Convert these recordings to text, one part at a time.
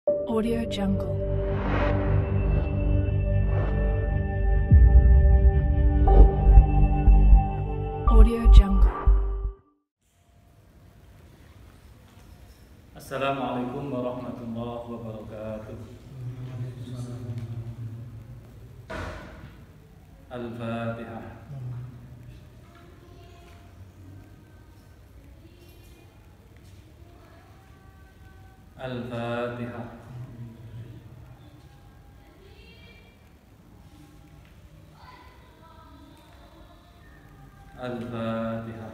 Audio Jungle. Audio Jungle. Assalamualaikum warahmatullahi wabarakatuh. Al-Fatihah. Al-Fatihah. Al-Fatihah.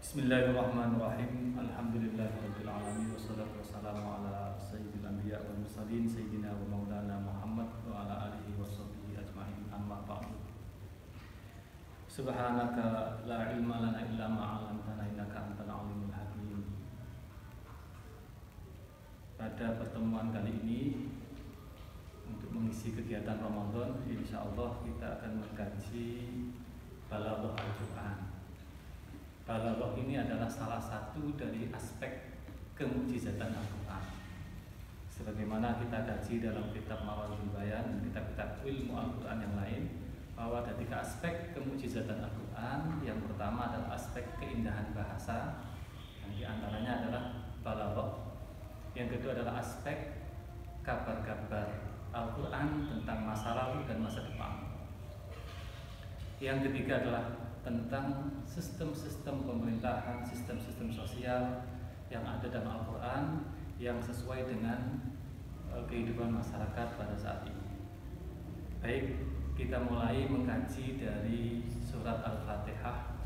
Bismillahirrahmanirrahim. Alhamdulillahirabbil alamin wassalatu wassalamu ala sayyidil anbiya wal mursalin sayyidina wa maulana Muhammad wa ala alihi washabbihi ajmain. Amma ba'du. Subhanaka la ilma lana illa ma 'allamtana innaka antal alimul hakim. Pada pertemuan kali ini untuk mengisi kegiatan Ramadan, insyaallah kita akan mengkaji Balaghah Al-Qur'an. Balaghah ini adalah salah satu dari aspek kemukjizatan Al-Quran. Sebagaimana kita kaji dalam kitab Mawaridul Bayan dan kitab-kitab ilmu Al-Quran yang lain, bahwa ada 3 aspek kemukjizatan Al-Quran. Yang pertama adalah aspek keindahan bahasa, yang diantaranya adalah balaghah. Yang kedua adalah aspek kabar-kabar Al-Quran tentang masa lalu dan masa depan. Yang ketiga adalah tentang sistem-sistem pemerintahan, sistem-sistem sosial yang ada dalam Al-Quran yang sesuai dengan kehidupan masyarakat pada saat ini. Baik, kita mulai mengkaji dari surat Al-Fatihah,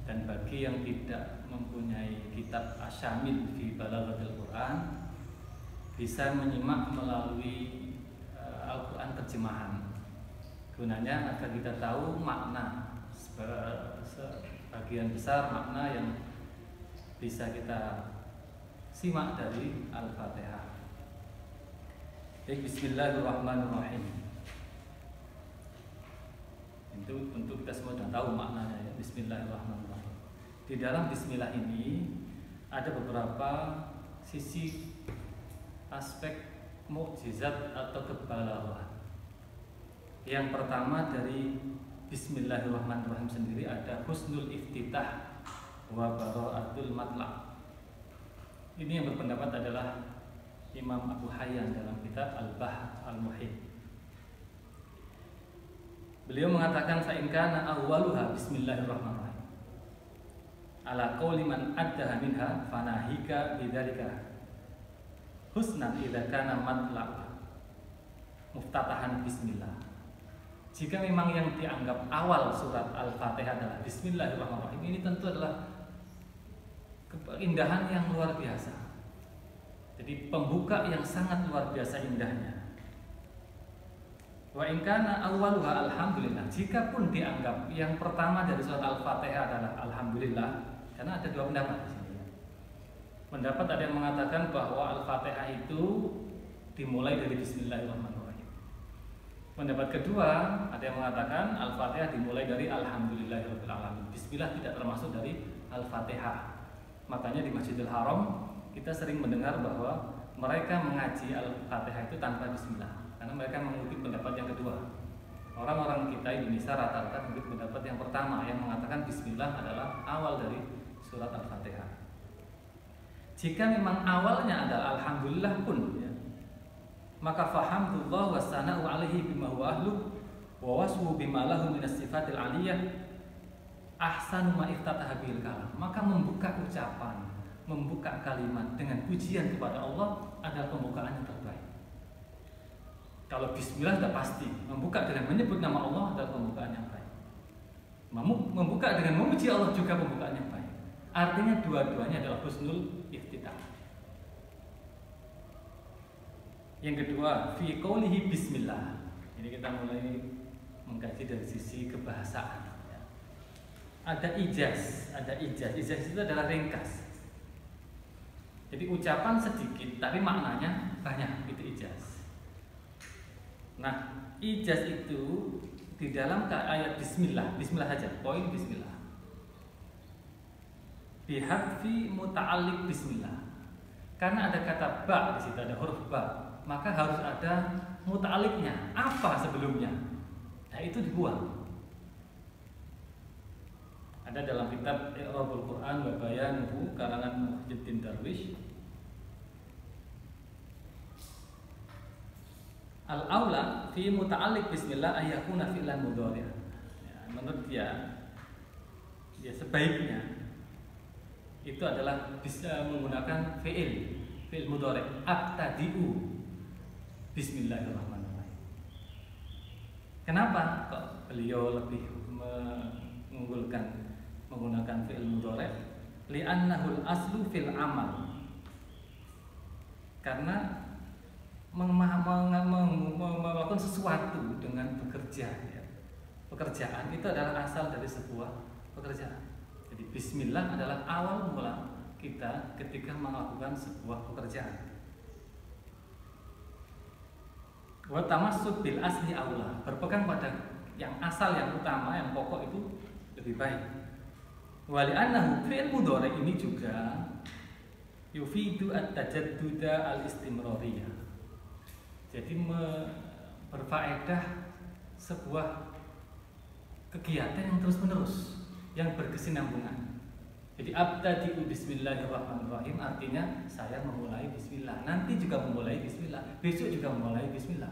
dan bagi yang tidak mempunyai kitab Asyamil fi Balaghatil Quran bisa menyimak melalui Al-Quran terjemahan. Gunanya agar kita tahu makna sebagian besar makna yang bisa kita simak dari Al-Fatihah. Bismillahirrahmanirrahim. Itu tentu kita semua sudah tahu maknanya ya. Bismillahirrahmanirrahim. Di dalam Bismillah ini ada beberapa sisi aspek mukjizat atau kebalaghan. Yang pertama dari Bismillahirrahmanirrahim sendiri ada husnul iftitah wa bara'atul matla'. Ini yang berpendapat adalah Imam Abu Hayyan dalam kitab Al-Bahr Al-Muhit. Beliau mengatakan fa in kana awwaluha bismillahirrahmanirrahim ala qauli man addaha minha fanahika bidzalika husnan idza kana matla' muftatahan bismillah. Jika memang yang dianggap awal surat Al-Fatihah adalah Bismillahirrahmanirrahim, ini tentu adalah keindahan yang luar biasa. Jadi pembuka yang sangat luar biasa indahnya. Wa in kana awwaluha alhamdulillah. Jika pun dianggap yang pertama dari surat Al-Fatihah adalah alhamdulillah, karena ada 2 pendapat di sini. Pendapat ada yang mengatakan bahwa Al-Fatihah itu dimulai dari Bismillahirrahmanirrahim. Pendapat kedua, ada yang mengatakan Al-Fatihah dimulai dari Alhamdulillahirabbil alamin. Bismillah tidak termasuk dari Al-Fatihah. Makanya di Masjidil Haram kita sering mendengar bahwa mereka mengaji Al-Fatihah itu tanpa Bismillah, karena mereka mengikuti pendapat yang kedua. Orang-orang kita Indonesia rata-rata mengikuti pendapat yang pertama yang mengatakan Bismillah adalah awal dari surat Al-Fatihah. Jika memang awalnya adalah Alhamdulillah pun ya, maka fahamdulillah wa sana'u alaihi bima huwa ahlu wa wasfu bima lahu minas sifatil aliyah ahsanu ma iftataha bil kalam. Maka membuka ucapan, membuka kalimat dengan pujian kepada Allah adalah pembukaan yang terbaik. Kalau bismillah sudah pasti, membuka dengan menyebut nama Allah adalah pembukaan yang baik. Membuka dengan memuji Allah juga pembukaan yang baik. Artinya dua-duanya adalah husnul iftitah. Yang kedua, fi qoulihi bismillah. Ini kita mulai mengkaji dari sisi kebahasaan ya. Ada ijaz. Ijaz itu adalah ringkas. Jadi ucapan sedikit tapi maknanya banyak, itu ijaz. Nah, ijaz itu di dalam ayat bismillah saja, poin bismillah. bihadfi muta'alliq bismillah. Karena ada kata ba di situ, ada huruf ba, maka harus ada muta'alliqnya. Apa sebelumnya? Nah, itu dibuang. Ada dalam kitab I'rabul Quran wa Bayanuhu karangan Muhyiddin Darwish. Al-aula fi muta'alliq bismillah ayyakuna fi'lan mudhari'. Ya, menurut dia sebaiknya itu adalah bisa menggunakan fi'il mudhari', abtadi'u bismillahirrahmanirrahim. Kenapa kok beliau lebih mengunggulkan menggunakan fi'il mudhari'? Li'annahul aslu fil amal. Karena melakukan sesuatu dengan bekerja, ya. Pekerjaan itu adalah asal dari sebuah pekerjaan. Jadi bismillah adalah awal mula kita ketika melakukan sebuah pekerjaan. Wa tamassuk bil asli aula, berpegang pada yang asal, yang utama, yang pokok itu lebih baik. Wa li'annahu fi'il mudhari' ini juga yufidu at-tajadduda al-istimrariyah. Jadi berfaedah sebuah kegiatan yang terus-menerus, yang berkesinambungan. Jadi abtadi'u bismillahirrahmanirrahim artinya saya memulai bismillah, nanti juga memulai bismillah, besok juga memulai bismillah.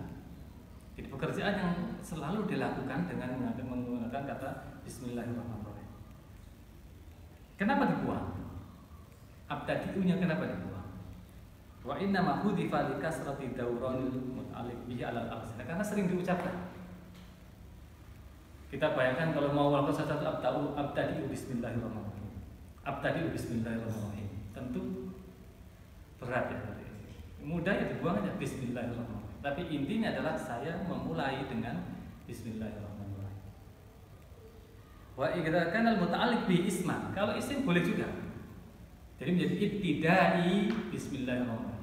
Jadi pekerjaan yang selalu dilakukan dengan menggunakan kata bismillahirrahmanirrahim. Kenapa dibuang? Abtadi'unya kenapa dibuang? Wa inna ma hudhifa li kasrati dawranil muta'alliq bihi 'alal amsalah, karena sering diucapkan. Kita bayangkan kalau mau melakukan sesuatu abtadi'u bismillahirrahmanirrahim. Abtadi'u bismillahirrahmanirrahim. Tentu berat ya. Mudah ya dibuang aja bismillahirrahmanirrahim. Tapi intinya adalah saya memulai dengan bismillahirrahmanirrahim. Wa idza kana al-muta'alliq bi isman, kalau isim boleh juga. Jadi menjadi ibtidai bismillahirrahmanirrahim.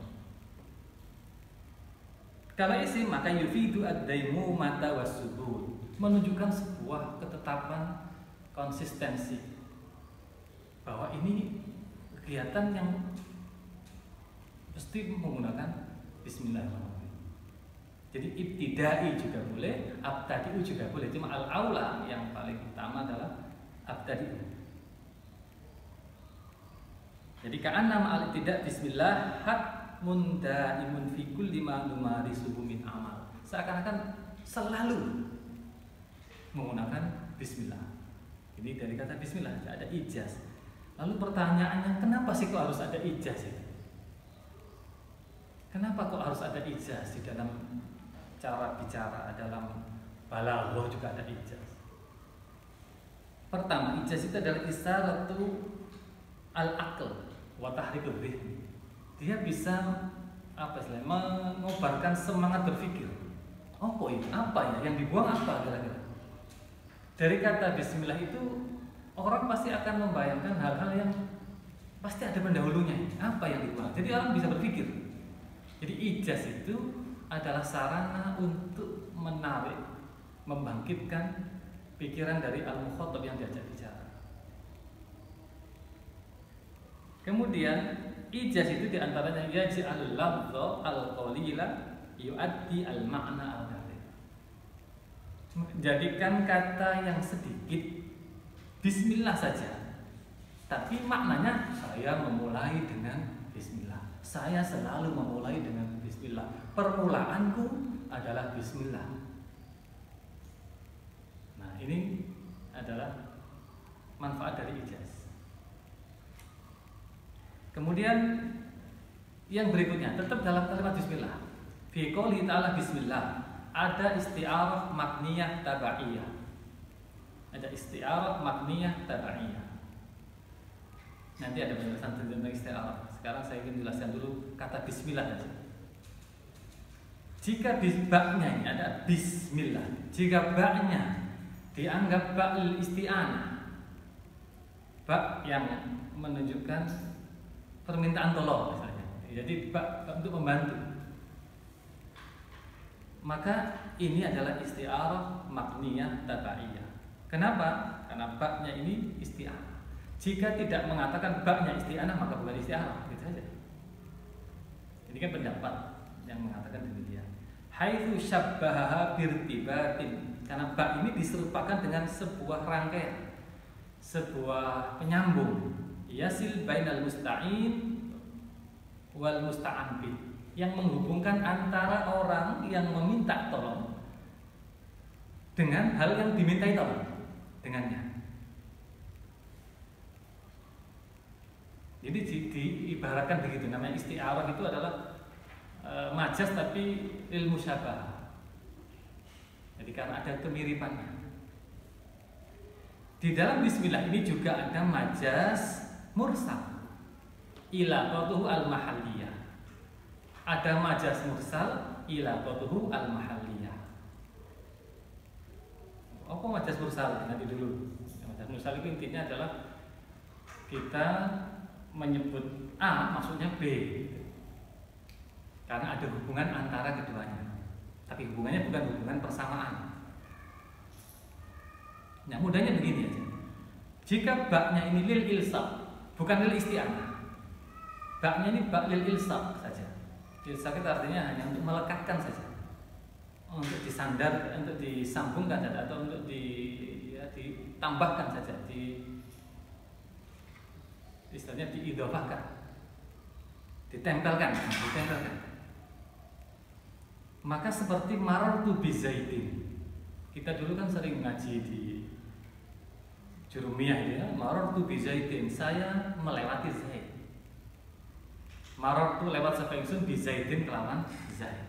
Kalau isim maka yufidu ad-daimu mata was-subut, menunjukkan sebuah ketetapan, konsistensi bahwa ini kegiatan yang mesti menggunakan bismillahirrahmanirrahim. Jadi ibtidai juga boleh, abtadi'u juga boleh. Cuma al-aula yang paling utama adalah abtadi'u. Jadi ka'anna ma'al tidak bismillah hatmun daimun fi kulli ma numarisuhu min amal. Seakan-akan selalu menggunakan bismillah. Ini dari kata bismillah ada ijaz. Lalu pertanyaannya, kenapa sih kok harus ada ijaz itu? Kenapa kok harus ada ijaz di dalam cara bicara, dalam balaghah juga ada ijaz? Pertama, ijaz itu adalah isaratu al-aql wa tahrikul dhihn. Dia bisa mengobarkan semangat berpikir. Oh ini apa ya? Yang dibuang apa kira-kira? Dari kata bismillah itu orang pasti akan membayangkan hal-hal yang pasti ada pendahulunya. Apa yang dibuang? Jadi orang bisa berpikir. Jadi ijaz itu adalah sarana untuk menarik, membangkitkan pikiran dari al-mukhatab yang diajak bicara. Kemudian ijaz itu diantaranya yaj'alul lafdha al-qalila yu'addi al-ma'na al-kathir. Jadikan kata yang sedikit bismillah saja, tapi maknanya saya memulai dengan bismillah. Saya selalu memulai dengan bismillah. Permulaanku adalah bismillah. Nah, ini adalah manfaat dari ijaz. Kemudian yang berikutnya tetap dalam kalimat bismillah. Fi qouli ta'ala bismillah ada isti'arah makniyah tabaiyah. Ada isti'arah makniyah tabaiyah. Nanti ada penjelasan tentang isti'arah. Sekarang saya ingin jelaskan dulu kata bismillah saja. Jika baknya ini ada bismillah, jika baknya dianggap ba'il isti'anah, bak yang menunjukkan permintaan tolong misalnya, jadi bak untuk membantu, maka ini adalah isti'arah makniyah tabaiyah. Kenapa? Karena baknya ini isti'anah. Jika tidak mengatakan baknya isti'anah maka bukan isti'arah, gitu saja. Ini kan pendapat yang mengatakan demikian. Haitsu syabbaha birtibatin, karena bak ini diserupakan dengan sebuah rangkaian, sebuah penyambung, yasil bainal musta'in wal musta'an bih, yang menghubungkan antara orang yang meminta tolong dengan hal yang dimintai tolong dengannya. Jadi diibaratkan begitu, namanya isti'arah itu adalah majas tapi ilmu syabah. Jadi karena ada kemiripannya. Di dalam bismillah ini juga ada majas mursal, ilaqatuhu al-mahalliyah. Ada majas mursal, ilaqatuhu al-mahalliyah. Apa majas mursal? Nanti dulu. Majas mursal itu intinya adalah kita menyebut A maksudnya B, karena ada hubungan antara keduanya, tapi hubungannya bukan hubungan persamaan. Nah, mudahnya begini aja. Jika baknya ini lil ilsaq, bukan lil isti'anah. Baknya ini bak lil ilsaq saja. Ilsaq itu artinya hanya untuk melekatkan saja, untuk disandar, untuk disambungkan saja, atau untuk ditambahkan saja, istilahnya diidhofahkan, ditempelkan. Maka seperti marartu bi zaidin. Kita dulu kan sering ngaji di Jurumiyah ya, marartu bi zaidin, saya melewati Zaid. Marartu lewat sapa ingsun bi zaidin kelawan Zaid.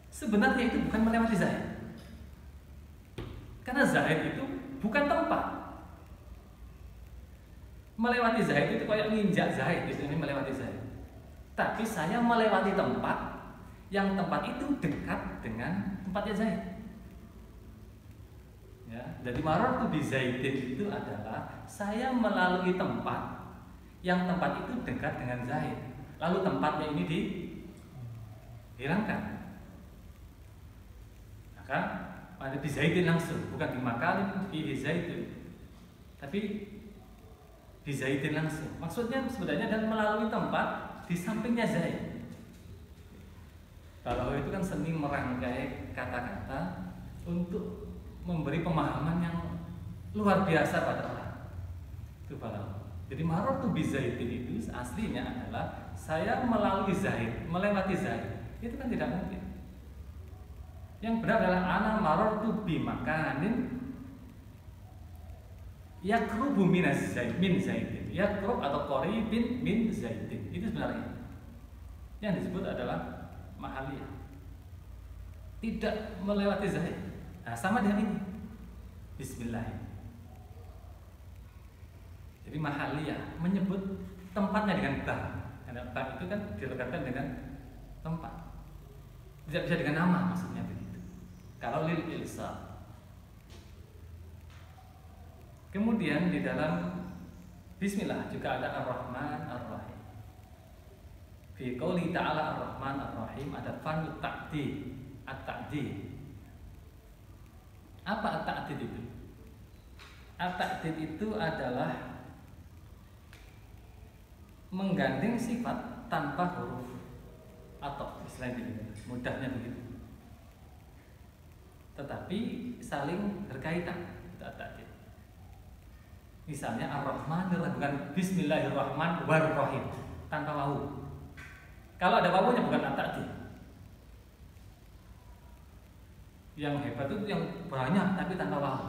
Sebenarnya itu bukan melewati Zaid. Karena Zaid itu bukan tempat. Melewati Zaid itu kayak nginjak Zaid, gitu, ini melewati Zaid. Tapi saya melewati tempat yang tempat itu dekat dengan tempatnya Zaid. Ya, jadi marartu bi Zaidin itu adalah saya melalui tempat yang tempat itu dekat dengan Zaid. Lalu tempatnya ini dihilangkan. Maka ada bi Zaidin langsung, bukan di makalin bi Zaidin. Tapi di Zaidin langsung. Maksudnya sebenarnya dan melalui tempat di sampingnya Zaid. Kalau itu kan seni merangkai kata-kata untuk memberi pemahaman yang luar biasa pada orang. Itu kalau. Jadi marartu bi Zaidin itu aslinya adalah saya melalui Zaid, melewati Zaid. Itu kan tidak mungkin. Yang benar adalah ana marartu bi makanin yakrubu minaz zaid min zaidin, yakrub atau qaribin min zaidin. Itu sebenarnya yang disebut adalah mahaliyah, tidak melewati zaid. Nah, sama dengan ini bismillah. Jadi mahaliyah menyebut tempatnya dengan ba, karena ba itu kan dilekatkan dengan tempat, tidak bisa dengan nama, maksudnya begitu kalau lil ilsaq. Kemudian di dalam bismillah juga ada Ar-Rahman Ar-Rahim. Fi qouli ta'ala Ar-Rahman Ar-Rahim ada fanu ta'did, at-ta'did. Apa at-ta'did itu? At-ta'did itu adalah menggandeng sifat tanpa huruf atau istilahnya mudahnya begitu. Tetapi saling berkaitan, itu at-ta'did. Misalnya Ar-Rahman bukan Bismillahirrahmanirrahim tanpa wawu. Kalau ada wawunya bukan at-ta'did. Yang hebat itu yang banyak tapi tanpa wawu.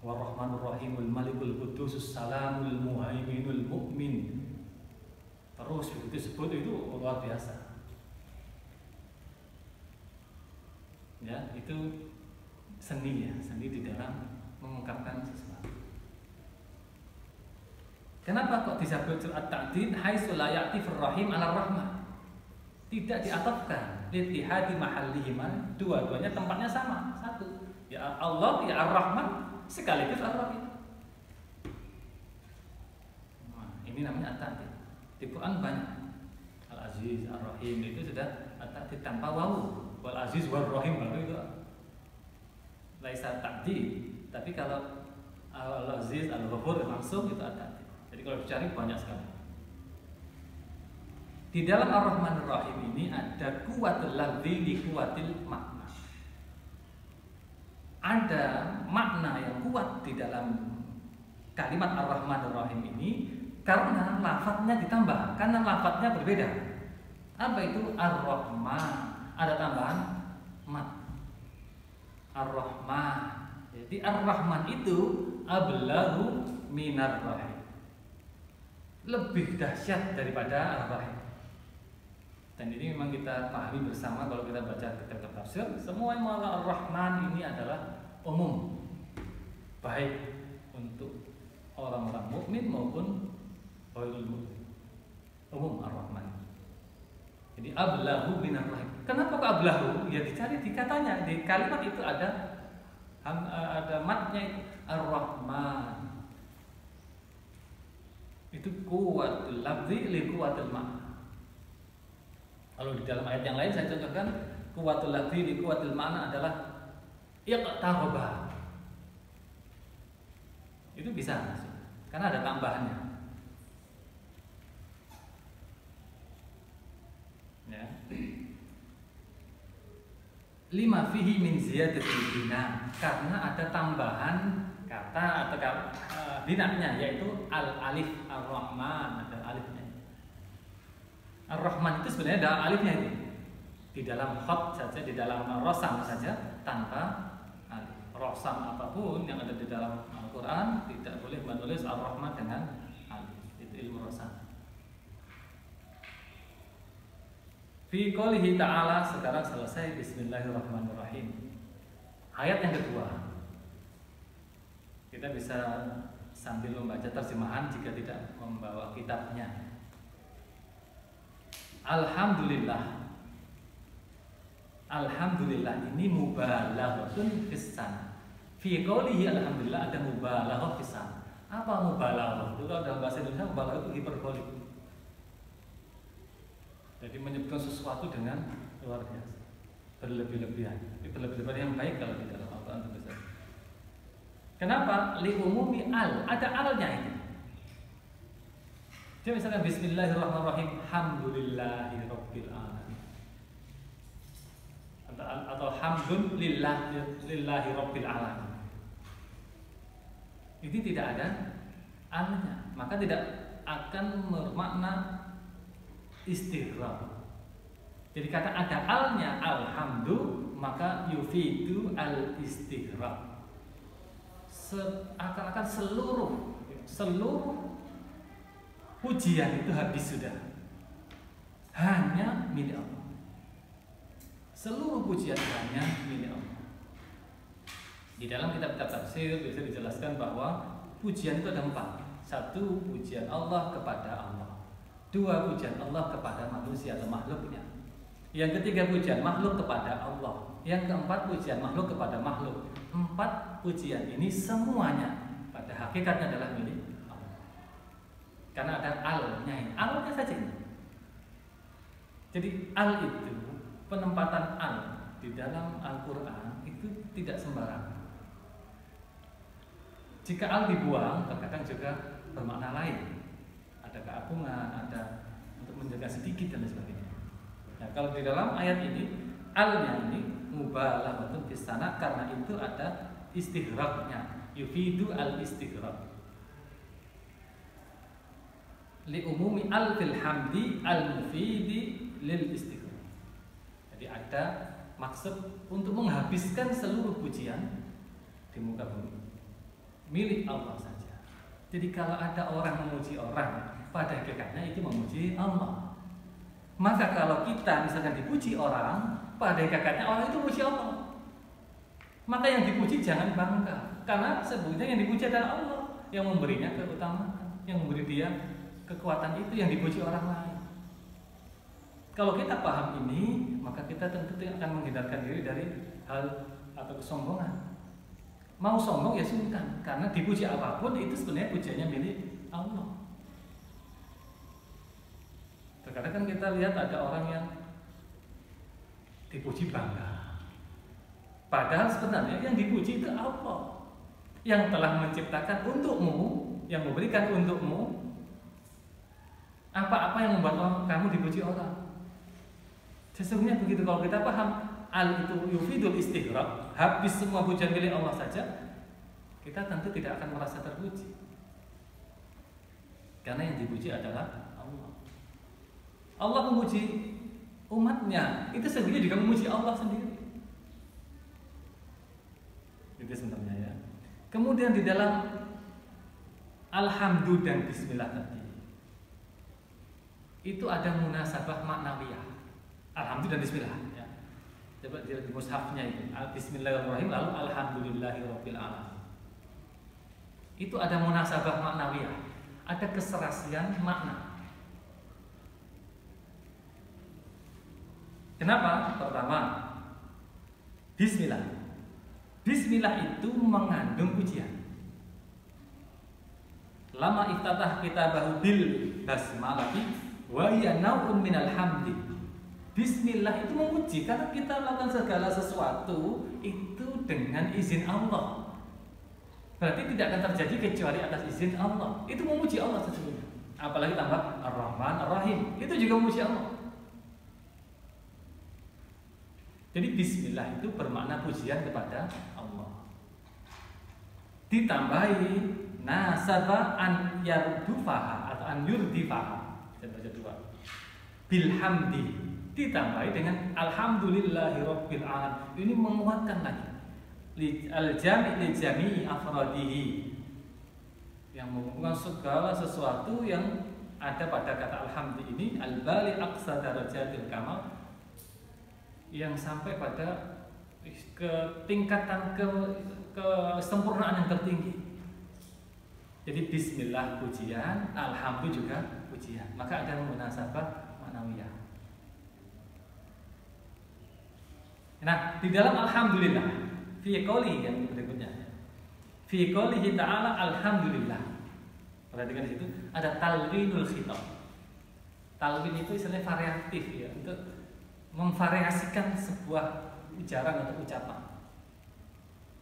War-Rahmanur-Rahimul Malikul Qudusus Salamul Muhaiminul Mu'min. Terus begitu sebut itu luar biasa. Ya, itu seni ya, seni di dalam mengungkapkan sesuatu. Kenapa kok disebut at-ta'did haitsu la ya'tifur rahim 'ala rahmah? Tidak diatofkan littihadi mahallihima, dua-duanya tempatnya sama, satu. Ya Allah, ya Ar-Rahman sekaligus Ar-Rahim. Nah, ini namanya at-ta'did. Di Quran banyak. Al-Aziz, Ar-Rahim itu sudah at-ta'did tanpa wawu. Wal Aziz war Rahim baru itu laisa ta'did. Tapi kalau Al-Aziz, Al-Ghafur, langsung itu ada. Jadi kalau dicari banyak sekali. Di dalam Ar-Rahmanir Rahim ini ada kuwatul lafzi li kuwatil makna. Ada makna yang kuat di dalam kalimat Ar-Rahmanir Rahim ini karena lafadznya ditambah, karena lafadznya berbeda. Apa itu Ar-Rahman? Ada tambahan mat. Ar-Rahman. Jadi Ar-Rahman itu ablaghu minar rahim. Lebih dahsyat daripada Ar-Rahim. Dan ini memang kita pahami bersama kalau kita baca kitab tafsir, semua yang mengatakan Ar-Rahman ini adalah umum, baik untuk orang-orang mukmin maupun ghairul mukmin. Umum Ar-Rahman. Jadi ablaghu minar rahim. Kenapa kok ablaghu? Ya dicari di katanya, di kalimat itu ada matnya itu Ar-Rahman. Itu kuwatul lafzi li kuwatil makna. Kalau di dalam ayat yang lain saya contohkan kuwatul lafzi li kuwatil makna adalah iqtaraba. Itu bisa karena ada tambahannya. Ya. Lima fihi min ziyadatil bina, karena ada tambahan kata atau binanya yaitu al-alif ar-Rahman, ada alifnya. Ar-Rahman itu sebenarnya ada alifnya itu. Di dalam khat saja, di dalam rosam saja tanpa alif. Rosam apapun yang ada di dalam Al-Qur'an tidak boleh menulis Ar-Rahman dengan alif. Itu ilmu rosam. Fi qoulihi ta'ala, sekarang selesai bismillahirrahmanirrahim. Ayat yang kedua. Kita bisa sambil membaca terjemahan jika tidak membawa kitabnya. Alhamdulillah. Alhamdulillah ini mubalaghatun fissan. Fi qoulihi alhamdulillah ada mubalaghah fissan. Apa mubalaghah? Itu dalam bahasa Indonesia mubalaghah itu hiperbolik. Jadi menyebutkan sesuatu dengan luar biasa, berlebih-lebihan. Itu berlebih-lebihan yang baik kalau di dalam Al-Quran tentu saja. Kenapa? Li umumi al, ada alnya itu. Jadi misalkan Bismillahirrahmanirrahim, Alhamdulillahirabbil alamin. Atau hamdun lillahi rabbil alamin. Ini tidak ada alnya, maka tidak akan bermakna istighraq. Jadi kata ada alnya alhamdu maka yufidu al istighraq. Seakan-akan seluruh pujian itu habis sudah. Hanya milik Allah. Seluruh pujian hanya milik Allah. Di dalam kitab-kitab tafsir bisa dijelaskan bahwa pujian itu ada 4. 1 pujian Allah kepada Allah. 2 pujian Allah kepada manusia atau makhluknya. Yang ketiga pujian makhluk kepada Allah. Yang keempat pujian makhluk kepada makhluk. 4 pujian ini semuanya pada hakikatnya adalah milik Allah. Karena ada al-nya, al-nya saja. Jadi al itu penempatan al di dalam Al-Quran itu tidak sembarangan. Jika al dibuang terkadang juga bermakna lain. Ada keagungan, ada untuk menjaga sedikit dan lain sebagainya. Nah, kalau di dalam ayat ini al-nya ini mubalaghatun fis sana karena itu ada istighraqnya, yufidu al-istighraq. Li umumi al fil hamdi al-mufidi lil istighraq. Jadi ada maksud untuk menghabiskan seluruh pujian di muka bumi milik Allah saja. Jadi kalau ada orang memuji orang, pada hakikatnya itu memuji Allah. Maka kalau kita misalkan dipuji orang, pada hakikatnya orang itu memuji Allah. Maka yang dipuji jangan bangga, karena sebetulnya yang dipuji adalah Allah yang memberinya keutamaan, yang memberi dia kekuatan itu yang dipuji orang lain. Kalau kita paham ini, maka kita tentu akan menghindarkan diri dari hal atau kesombongan. Mau sombong ya sungkan, karena dipuji apapun itu sebenarnya pujiannya milik Allah. Terkadang kan kita lihat ada orang yang dipuji bangga, padahal sebenarnya yang dipuji itu Allah. yang telah menciptakan untukmu, yang memberikan untukmu apa-apa yang membuat kamu dipuji orang. Sesungguhnya begitu, kalau kita paham al itu yufidul istighraq, habis semua pujian milik Allah saja, kita tentu tidak akan merasa terpuji. Karena yang dipuji adalah Allah. Allah memuji umatnya, itu sesungguhnya juga memuji Allah sendiri. Itu sebenarnya ya. Kemudian di dalam alhamdulillah dan bismillah tadi, itu ada munasabah maknawiyah. Alhamdulillah dan bismillah ya. Coba di mushafnya itu bismillahirrahmanirrahim lalu alhamdulillahirabbil alamin. Itu ada munasabah maknawiyah, ada keserasian makna. Kenapa? Pertama, bismillah. Bismillah itu mengandung pujian. Lama iftatah kitabahu bil basmalati wa hiya naun minal hamdi. Bismillah itu memuji karena kita melakukan segala sesuatu itu dengan izin Allah. Berarti tidak akan terjadi kecuali atas izin Allah. Itu memuji Allah sesungguhnya. Apalagi tambah Ar-Rahman Ar-Rahim, itu juga memuji Allah. Jadi bismillah itu bermakna pujian kepada Allah. Ditambahi nasaba an yardufaha atau an yurdifaha. Saya baca dua. Bilhamdi ditambahi dengan alhamdulillahirabbil alamin. Ini menguatkan lagi. Al-jami' li jami'i afradihi, yang mengumpulkan segala sesuatu yang ada pada kata alhamdulillah ini, al-bali aqsa darajatil kamal, yang sampai pada ke tingkatan kesempurnaan yang tertinggi. Jadi bismillah pujian, alhamdulillah juga pujian. Maka ada munasabah ma'nawiyah. Nah, di dalam alhamdulillah fi qouli yang berikutnya. Fi qoulihi ta'ala alhamdulillah. Perhatikan di situ ada talwinul khitab. Talwin itu istilahnya variatif ya, untuk memvariasikan sebuah ujaran atau ucapan.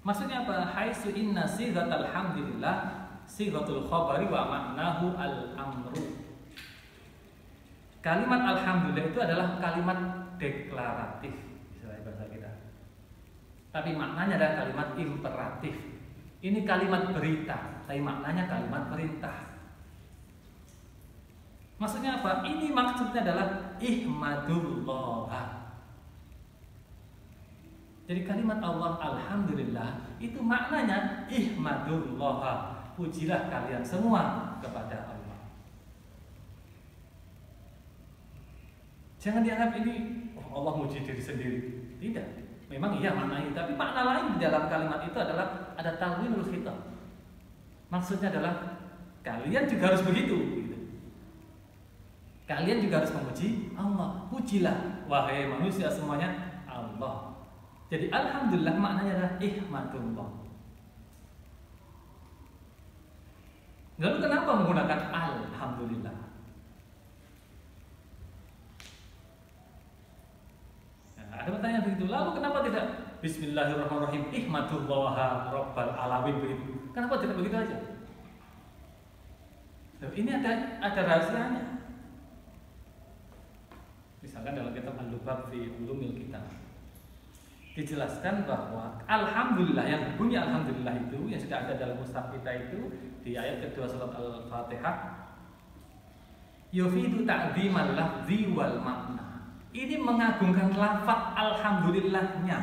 Maksudnya apa? Haitsu inna sighatal hamdulillah sighatul khabari wa ma'nahu al-amru. Kalimat alhamdulillah itu adalah kalimat deklaratif istilah bahasa kita. Tapi maknanya adalah kalimat imperatif. Ini kalimat berita, tapi maknanya kalimat perintah. Maksudnya apa? Ini maksudnya adalah ihmadullah. Jadi kalimat Allah alhamdulillah itu maknanya ihmadullah. Pujilah kalian semua kepada Allah. Jangan dianggap ini Allah muji diri sendiri. Tidak. Memang iya maknanya, tapi makna lain di dalam kalimat itu adalah ada talwinul khitab. Maksudnya adalah kalian juga harus begitu gitu. Kalian juga harus memuji Allah. Pujilah wahai manusia semuanya Allah. Jadi alhamdulillah maknanya adalah ihmadullah. Lalu kenapa menggunakan alhamdulillah? Ada pertanyaan begitu. Lalu kenapa tidak bismillahirrahmanirrahim ihmadullah rabbal alamin begitu? Kenapa tidak begitu aja? Ini ada rahasianya. Misalkan dalam kitab Al-Lubab fi Ulumil Kitab dijelaskan bahwa alhamdulillah, yang bunyi alhamdulillah itu yang sudah ada dalam mushaf kita itu di ayat kedua surat Al-Fatihah, yufidu ta'dzimal lafzi wal makna. Ini mengagungkan lafaz alhamdulillahnya.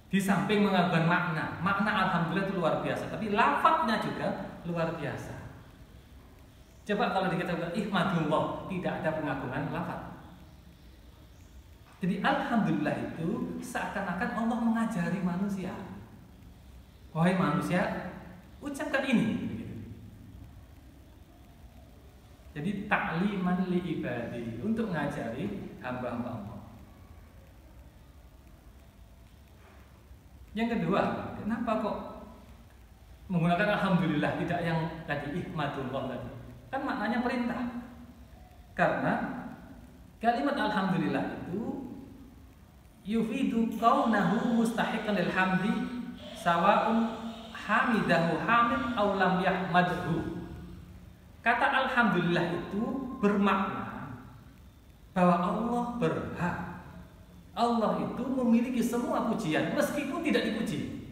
Di samping mengagungkan makna alhamdulillah itu luar biasa, tapi lafaznya juga luar biasa. Coba kalau dikatakan ihmadullah, tidak ada pengagungan lafaz. Jadi alhamdulillah itu seakan-akan Allah mengajari manusia. Wahai manusia, ucapkan ini. Jadi ta'liman li ibadi, untuk mengajari hamba-hamba Allah. Yang kedua, kenapa kok menggunakan alhamdulillah tidak yang tadi ihmadullah tadi? Kan maknanya perintah. Karena kalimat alhamdulillah itu yufidu kaunahu mustahiqan lil hamdi Sawaun hamidahu hamid aw lam yahmadhu. Kata alhamdulillah itu bermakna bahwa Allah berhak. Allah itu memiliki semua pujian meskipun tidak dipuji.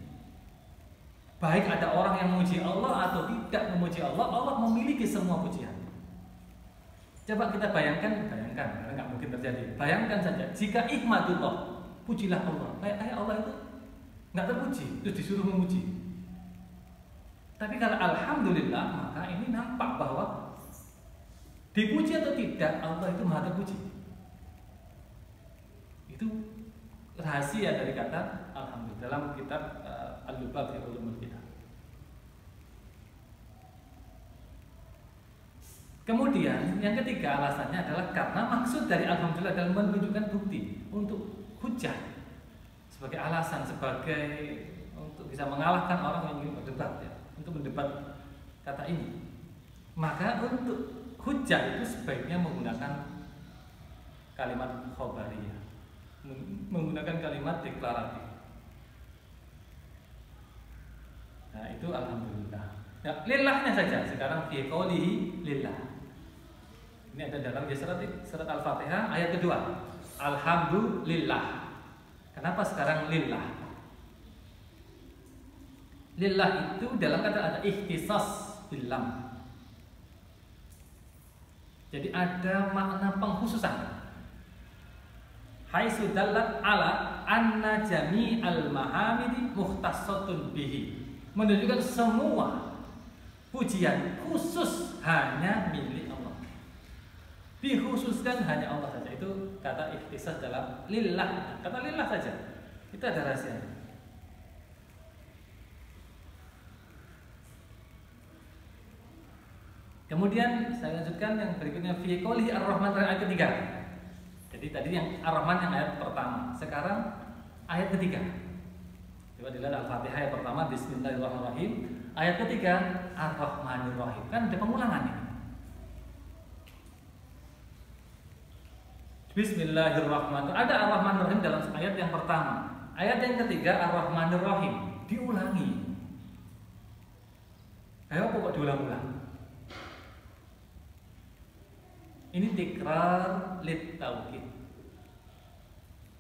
Baik ada orang yang memuji Allah atau tidak memuji Allah, Allah memiliki semua pujian. Coba kita bayangkan, karena nggak mungkin terjadi. Bayangkan saja, jika ihmadullah, pujilah Allah. Kayak Allah itu nggak terpuji, terus disuruh memuji. Tapi kalau alhamdulillah, maka ini nampak bahwa dipuji atau tidak, Allah itu maha terpuji. Itu rahasia dari kata alhamdulillah dalam kitab Al-Lubab fi Ulumul Qur'an. Kemudian yang ketiga alasannya adalah karena maksud dari alhamdulillah adalah menunjukkan bukti untuk hujah, sebagai alasan, sebagai untuk bisa mengalahkan orang yang ingin berdebat, ya, untuk mendebat kata ini. Maka untuk hujah itu sebaiknya menggunakan kalimat khobariyah, menggunakan kalimat deklaratif. Nah itu alhamdulillah. Nah, lillahnya saja sekarang fi qoulihi lillah. Ini ada dalam surat Al-Fatihah ayat kedua. Alhamdulillah. Kenapa sekarang lillah? Lillah itu dalam kata ada ikhtisas bilam. Jadi ada makna pengkhususan. Haitsu dallat ala anna jami'al mahamidi mukhtassatun bihi. Menunjukkan semua pujian khusus hanya milik Allah. Dikhususkan hanya Allah saja. Itu kata ikhtisas dalam lillah. Kata lillah saja. Itu ada rahasianya. Kemudian saya lanjutkan yang berikutnya fi qouli ar-Rahman ayat ketiga. Jadi tadi yang ar-Rahman yang ayat pertama. Sekarang ayat ketiga. Coba dilihat Al-Fatihah ayat pertama Bismillahirrahmanirrahim. Ayat ketiga Ar-Rahmanirrahim. Kan ada pengulangan ini. Bismillahirrahmanirrahim. Ada Ar-Rahmanirrahim dalam ayat yang pertama. Ayat yang ketiga Ar-Rahmanirrahim. Diulangi. Ayo kok diulang-ulang? Ini tikrar lit taukid.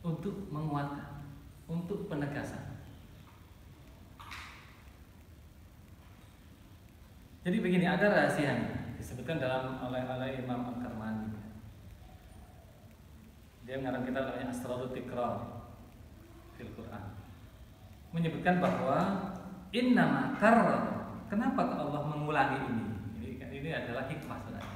Untuk menguatkan, untuk penegasan. Jadi begini, ada rahasianya disebutkan oleh Imam Al-Karmani. Dia mengarang kita namanya Asrarut Tikrar fil Quran. Menyebutkan bahwa innama karrar. Kenapa Allah mengulangi ini? Ini adalah hikmah sebenarnya.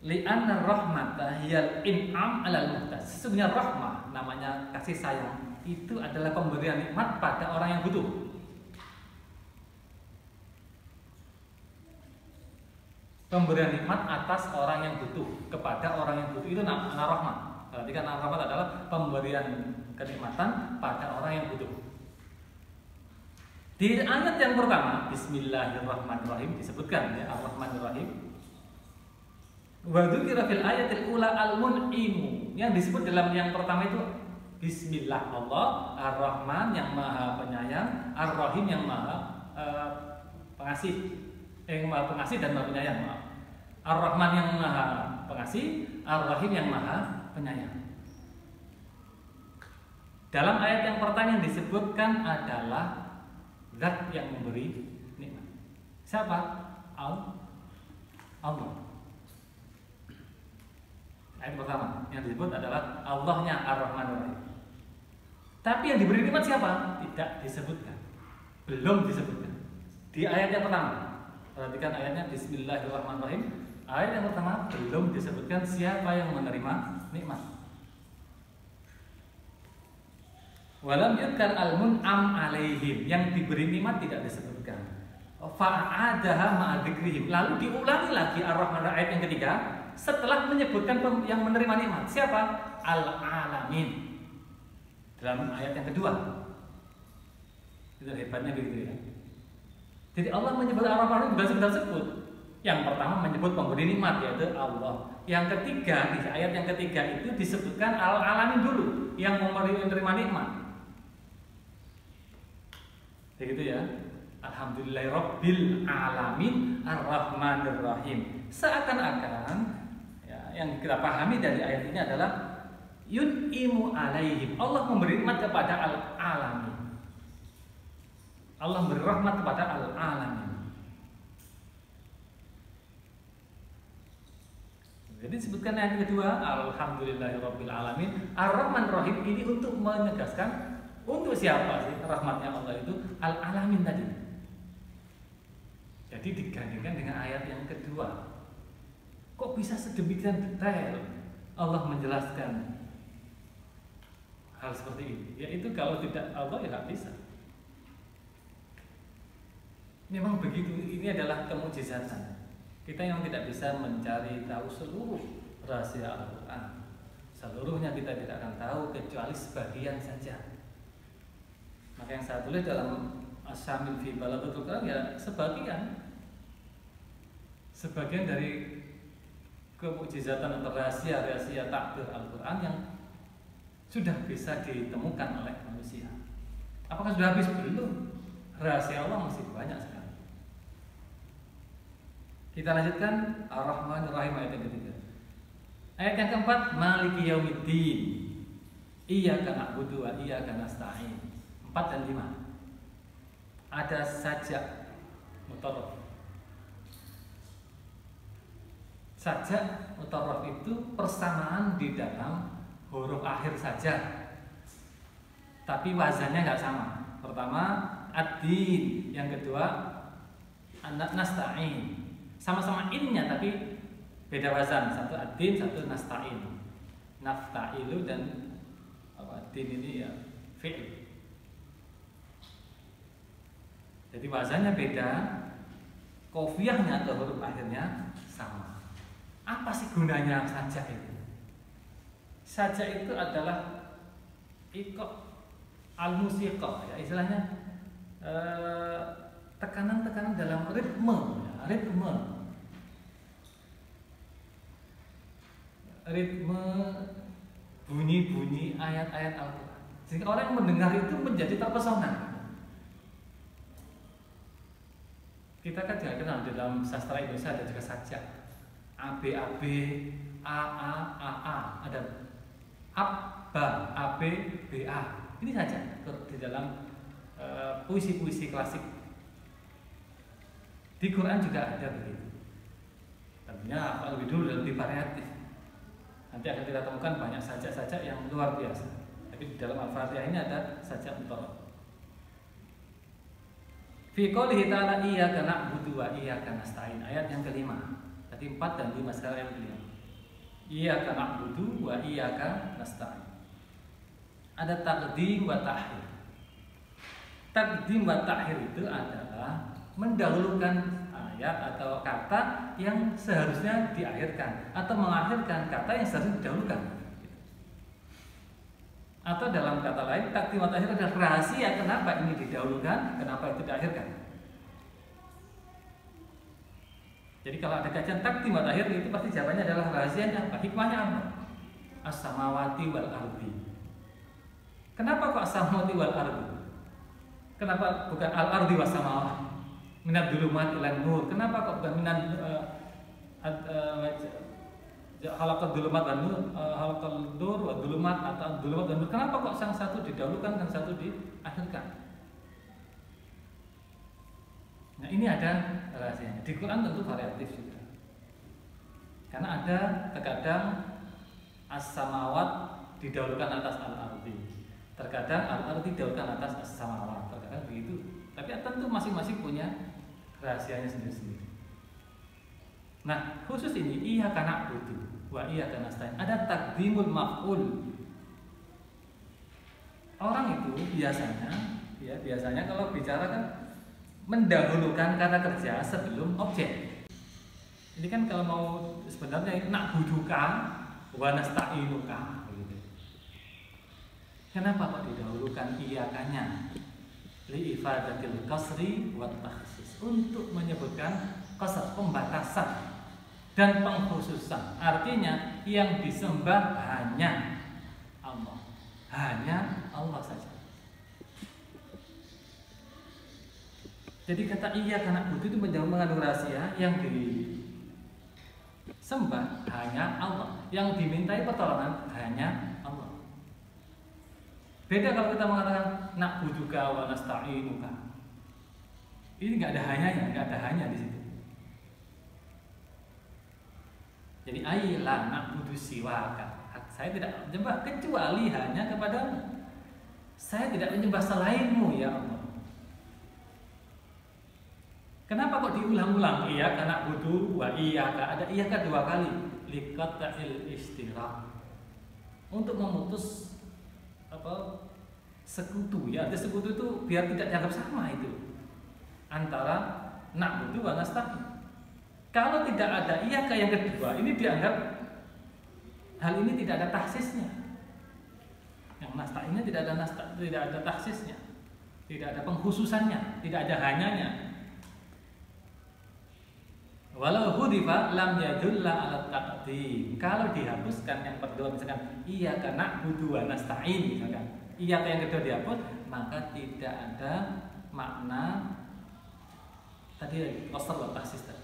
Li'anna rahmata hiyal in'am 'alal muhtaj. Sesungguhnya rahmah, namanya kasih sayang, itu adalah pemberian nikmat pada orang yang butuh. Pemberian nikmat atas orang yang butuh, kepada orang yang butuh, itu namanya rahmat. Berarti kan rahmat adalah pemberian kenikmatan pada orang yang butuh. Di ayat yang pertama Bismillahirrahmanirrahim disebutkan ya Ar-Rahmanirrahim. Wa dzukira fil ayatil ula al-mun'imu. Yang disebut dalam yang pertama itu Bismillah, Allah Ar-Rahman yang maha penyayang, Ar-Rahim yang maha pengasih. Yang maha pengasih dan maha penyayang. Ar-Rahman yang maha pengasih, Ar-Rahim yang maha penyayang. Dalam ayat yang pertama yang disebutkan adalah Zat yang memberi nikmat. Siapa? Allah. Ayat pertama yang disebut adalah Allahnya Ar-Rahmanir-Rahim. Tapi yang diberi nikmat siapa? Tidak disebutkan. Belum disebutkan. Di ayat yang pertama. Perhatikan ayatnya Bismillahirrahmanirrahim. Ayat yang pertama belum disebutkan siapa yang menerima nikmat. Walam yudkar al-mun'am alaihim. Yang diberi nikmat tidak disebutkan. Fa'adaha ma'adikrihim. Lalu diulangi lagi Ar-Rahman ayat yang ketiga setelah menyebutkan yang menerima nikmat. Siapa? Al-alamin. Dalam ayat yang kedua. Itu hebatnya begitu ya. Jadi Allah menyebut Ar-Rahman bukan sekedar sebut. Yang pertama menyebut pemberi nikmat yaitu Allah. Yang ketiga, di ayat yang ketiga itu disebutkan Al-alamin dulu yang menerima nikmat. Begitu ya. Alhamdulillahirabbil alamin arrahmanir rahim. Seakan-akan ya, yang kita pahami dari ayat ini adalah yun'imu alaihim. Allah memberi nikmat kepada al-alamin. Allah memberi rahmat kepada al-alamin. Jadi disebutkan ayat kedua, alhamdulillahirabbil alamin, ar-rahman rahim, ini untuk menegaskan untuk siapa sih rahmatnya Allah itu al-alamin tadi. Jadi digandingkan dengan ayat yang kedua. Kok bisa sedemikian detail Allah menjelaskan hal seperti ini? Ya itu kalau tidak Allah ya nggak bisa. Memang begitu, ini adalah kemujizatan. Kita yang tidak bisa mencari tahu seluruh rahasia Al-Quran. Seluruhnya kita tidak akan tahu kecuali sebagian saja. Maka yang saya tulis dalam As-Syamil fi Balaghatul Quran ya sebagian dari kemujizatan atau rahasia-rahasia takdir Al-Quran yang sudah bisa ditemukan oleh manusia. Apakah sudah habis? Belum. Rahasia Allah masih banyak sekali. Kita lanjutkan Ar-Rahmanir Rahim ayat yang ketiga. Ayat yang keempat, Maliki Yaumiddin. Iyyaka na'budu wa iyyaka nasta'in. 4 dan 5. Ada sajak mutarraf. Sajak mutarraf itu persamaan di dalam huruf akhir saja, tapi wazannya nggak sama. Pertama ad-din, yang kedua nasta'in. Sama-sama innya tapi beda wazan. Satu ad-din, satu nasta'in. Nafta'ilu dan din ini ya fi'il. Jadi wazannya beda, qafiyahnya atau huruf akhirnya sama. Apa sih gunanya sajak itu? Sajak itu adalah iqaq al-musiqah, ya istilahnya tekanan-tekanan dalam ritme, ya, ritme bunyi-bunyi ayat-ayat Al-Quran, sehingga orang yang mendengar itu menjadi terpesona. Kita kan juga kenal dalam sastra Indonesia ada juga sajak, A B A B, A A A A, ada Abba A B B A. Ini saja di dalam puisi-puisi klasik. Di Quran juga ada begitu. Tentunya lebih dulu dan lebih variatif. Nanti akan kita temukan banyak sajak-sajak yang luar biasa. Tapi di dalam Al-Fatihah ini ada sajak mutarraf. Fi qoulihi ta'ala iyyaka na'budu wa iyyaka nasta'in. Ayat yang kelima. Tadi 4 dan 5, sekarang yang kelima. Iyyaka na'budu wa iyyaka nasta'in. Ada taqdim wa ta'khir. Taqdim wa ta'khir itu adalah mendahulukan ayat atau kata yang seharusnya diakhirkan, atau mengakhirkan kata yang seharusnya didahulukan. Atau dalam kata lain, taqdim wa ta'khir adalah rahasia kenapa ini didahulukan, kenapa itu diakhirkan. Jadi kalau ada kajian taqdim wa ta'khir itu pasti jawabannya adalah rahasianya apa? Hikmahnya apa? As-samawati wal ardi. Kenapa kok as-samawati wal ardi? Kenapa bukan al-ardi was samawati? Minad dulumat ilan nur. Kenapa kok bukan minad halaqad dulumat dan nur, halaqal nur wa dulumat atau dulumat dan nur? Kenapa kok yang satu didahulukan dan satu diakhirkan? Nah, ini ada rahasianya. Di Quran tentu variatif juga. Karena ada terkadang as-samawat didahulukan atas al-ardi. Terkadang al-ardi didahulukan atas as-samawat. Terkadang begitu. Tapi tentu masing-masing punya rahasianya sendiri-sendiri. Nah, khusus ini iyyaka na'budu wa iyyaka nasta'in. Ada taqdimul maf'ul. Orang itu biasanya kalau bicara kan mendahulukan kata kerja sebelum objek. Ini kan kalau mau sebenarnya na'buduka wa nasta'inuka gitu. Kenapa kok didahulukan iyakanya? Li ifadatil qasri wa takhsis, untuk menyebutkan qasr, pembatasan dan pengkhususan. Artinya yang disembah hanya Allah, hanya Allah saja. Jadi kata iya karena butuh itu mengandung rahasia yang disembah hanya Allah, yang dimintai pertolongan hanya Allah. Beda kalau kita mengatakan nak butuhka wa nasta'inuka. Ini nggak ada hanyanya, nggak ada hanya di situ. Jadi ayolah nak butuh siwaka. Saya tidak menyembah kecuali hanya kepadamu. Saya tidak menyembah selainmu ya Allah. Kenapa kok diulang-ulang? Iya karena butuh wa iyyaka, ada iyyaka 2 kali. Liqata'il istirah. Untuk memutus sekutu ya. Ada sekutu itu biar tidak dianggap sama itu. Antara na'budu wa nasta'in. Kalau tidak ada iyyaka yang kedua, ini dianggap hal ini tidak ada taksisnya. Yang nasta'innya tidak ada taksisnya. Tidak ada pengkhususannya, tidak ada hanyanya. Walau hudifa lam yadulla ala taqdim. Kalau dihapuskan yang kedua misalkan iyyaka na'budu wa nasta'in misalkan. Iyyaka yang kedua dihapus, maka tidak ada makna tadi wasal taksis tadi.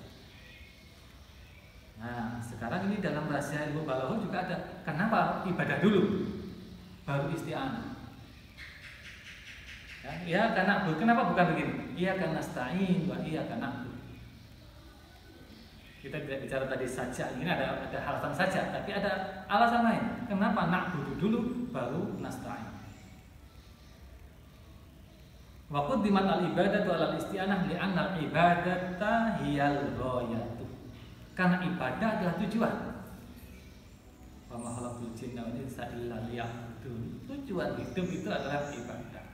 Nah, sekarang ini dalam rahasia ilmu balaghah juga ada. Kenapa ibadah dulu baru isti'anah? Ya karena kenapa bukan begini? Iyyaka nasta'in wa iyyaka na'budu. Kita tidak bicara tadi saja, ini ada alasan saja, tapi ada alasan lain. Kenapa na'budu dulu baru nasta'in? Wa qaddimat al-ibadatu 'ala al-isti'anah li'anna al-ibadata hiyal ghayatu. Karena ibadah adalah tujuan. Wa ma khalaqtul jinna wal insa illa liya'budun. Tujuan hidup itu adalah ibadah.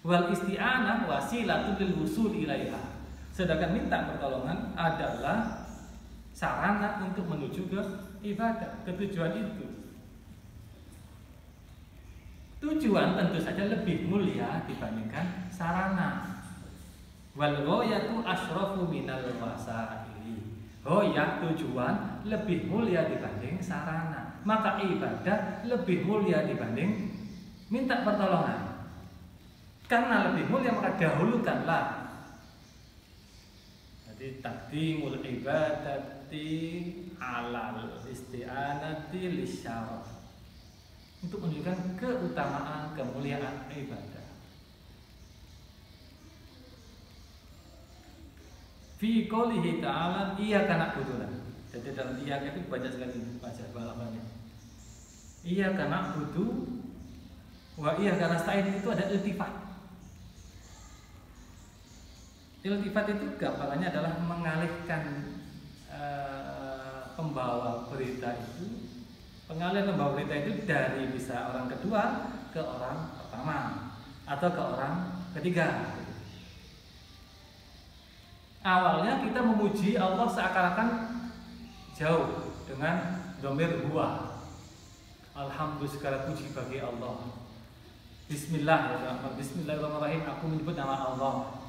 Wal isti'anah wasilatul lil wusul ilaiha. Sedangkan minta pertolongan adalah sarana untuk menuju ke ibadah, ke tujuan itu. Tujuan tentu saja lebih mulia dibandingkan sarana. Wal ghayatu asyrafu minal wasaili. Ghayah tujuan lebih mulia dibanding sarana. Maka ibadah lebih mulia dibanding minta pertolongan. Karena lebih mulia maka dahulukanlah. Jadi taqdimul ibadati 'alal isti'anati lisyaraf. Untuk menunjukkan keutamaan, kemuliaan ibadah. Fi qoulihi ta'ala iyyaka na'budu. Jadi dalam iyyaka itu banyak sekali baca balaghahnya. Iyyaka na'budu wa iyyaka nasta'in itu ada iltifat. Iltifat itu gampangannya adalah mengalihkan pembawa berita itu. Pengalihan pembawa berita itu dari bisa orang kedua ke orang pertama atau ke orang ketiga. Awalnya kita memuji Allah seakan-akan jauh dengan dhamir huwa. Alhamdulillah segala puji bagi Allah. Bismillahirrahmanirrahim. Aku menyebut nama Allah.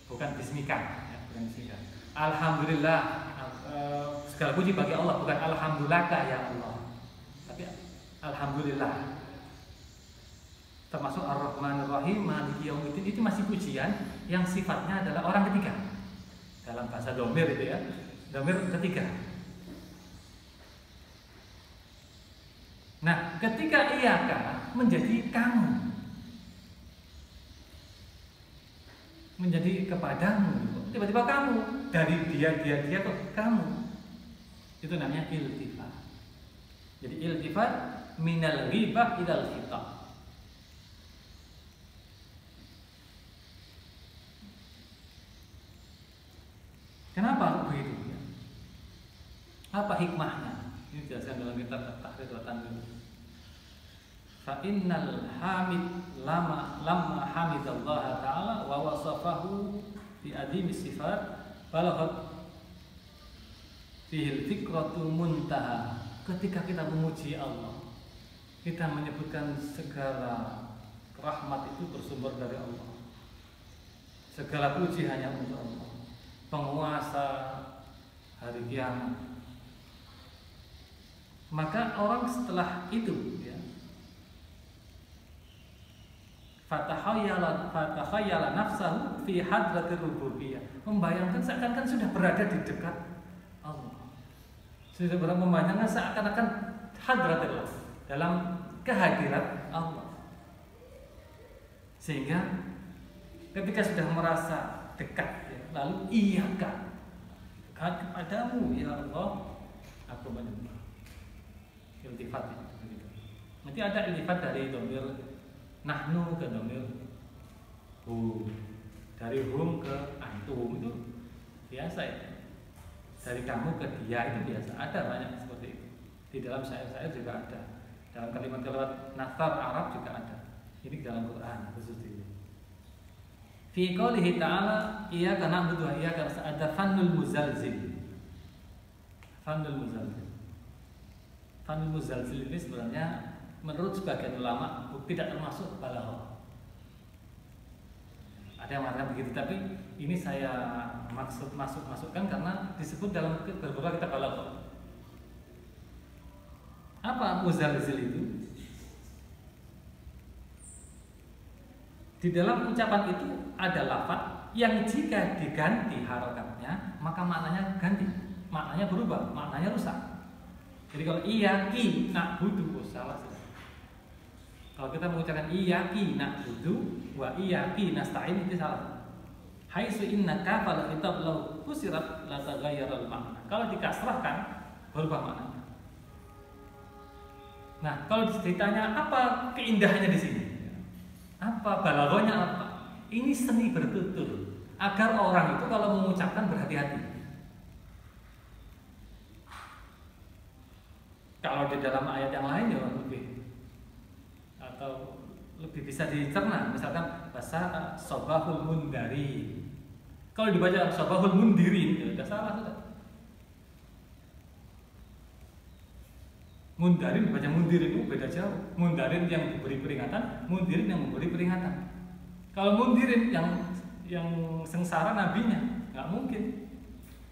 Bukan bismika, ya, bukan bismika. Alhamdulillah, segala puji bagi Allah, bukan alhamdulillah ya Allah, tapi alhamdulillah. Termasuk Ar-Rahmanir Rahim, Maliki Yaumiddin itu masih pujian yang sifatnya adalah orang ketiga. Dalam bahasa dhamir itu ya, dhamir ketiga. Nah, ketika iyyaka menjadi kamu, menjadi kepadamu, tiba-tiba kamu, dari dia ke kamu, itu namanya iltifat. Jadi iltifat minal ghibah ilal khitab. Kenapa begitu? Apa hikmahnya? Ini dijelaskan dalam kitab At-Tahrir wa Tanwir. Fa innal hamid lamma hamidallaha ta'ala wa wasafahu bi adimi sifat balaghat fihil fikratu muntaha. Ketika kita memuji Allah, kita menyebutkan segala rahmat itu bersumber dari Allah. Segala puji hanya untuk Allah, penguasa hari kiamat. Maka orang setelah itu ya, Fatakhayyala nafsahu fi hadratir rububiyah. Membayangkan seakan-akan sudah berada di dekat Allah. Sudah membayangkan seakan-akan hadratillah, dalam kehadiran Allah. Sehingga ketika sudah merasa dekat, ya, lalu iyaka, kepadamu ya Allah aku menyembah. Iltifat itu. Nanti ada iltifat dari dhamir nahnu ke dhamir hum, dari hum ke antum, itu biasa ya. Dari kamu ke dia itu biasa. Ada banyak seperti itu. Di dalam syair-syair juga ada. Dalam kalimat-kalimat nafar Arab juga ada. Ini dalam Quran khusus ini. Fi qoulihi ta'ala iyyaka na'budu wa iyyaka nasta'in, ada fannul muzalzil. Fannul muzalzil. Fannul muzalzil ini sebenarnya menurut sebagian ulama tidak termasuk balaghah. Ada yang mengatakan begitu, tapi ini saya masukkan karena disebut dalam beberapa kitab balaghah. Apa muzalzil itu? Di dalam ucapan itu ada lafaz yang jika diganti harokatnya maka maknanya ganti, maknanya berubah, maknanya rusak. Jadi kalau iyyaki na'budu, salah saja. Kalau kita mengucapkan iyyaki na'budu wa iyyaki nasta'in, itu salah. Haitsu innaka fal khitab law kusirat la taghayyara al-ma'na. Kalau dikasrahkan berubah maknanya. Nah, kalau ditanya apa keindahannya di sini? Apa balaghahnya apa? Ini seni bertutur agar orang itu kalau mengucapkan berhati-hati. Kalau di dalam ayat yang lain ya lebih atau lebih bisa dicerna, misalkan bahasa sobahul mundari. Kalau dibaca sobahul mundirin ya sudah salah sudah. Mundarin dibaca mundirin itu beda jauh. Mundarin yang memberi peringatan, mundirin yang memberi peringatan. Kalau mundirin yang sengsara nabinya, nggak mungkin.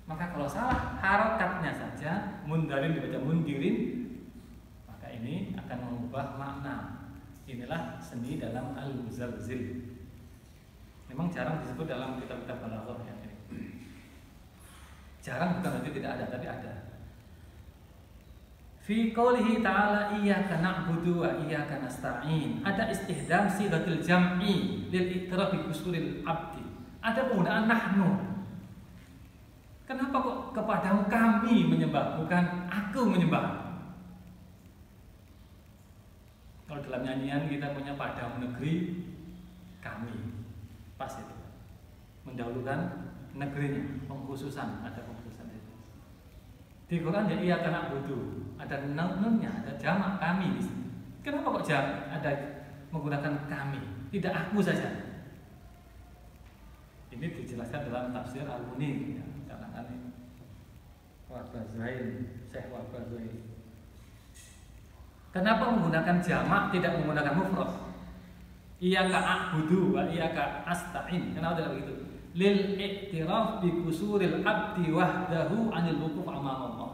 Maka kalau salah harokatnya saja, mundarin dibaca mundirin, maka ini akan mengubah makna. Inilah seni dalam al-muzalzil. Memang jarang disebut dalam kitab-kitab balaghah ya. Jarang, bukan berarti tidak ada, tapi ada. Fi qoulihi ta'ala iyyaka na'budu wa iyyaka nasta'in, ada istihdam sighatul jam'i lil iqrar bi qusuril abdi. Ada penggunaan nahnu. Kenapa kok kepadamu kami menyembah, bukan aku menyembah? Kalau dalam nyanyian kita punya padamu negeri kami, pas itu mendahulukan negerinya, pengkhususan, ada pengkhususan itu. Di Quran ya iyyaka na'budu, ada nunnya, ada jamak kami di sini. Kenapa kok ada menggunakan kami, tidak aku saja? Ini dijelaskan dalam tafsir Al-Munir ya, karangan Warbazain, Syekh Warbazain. Kenapa menggunakan jamak tidak menggunakan mufrad? Iyyaka a'budu wa iyyaka asta'in. Kenapa tidak begitu? Lil i'tiraf bi qusuril abdi wahdahu 'anil wuquf amama Allah.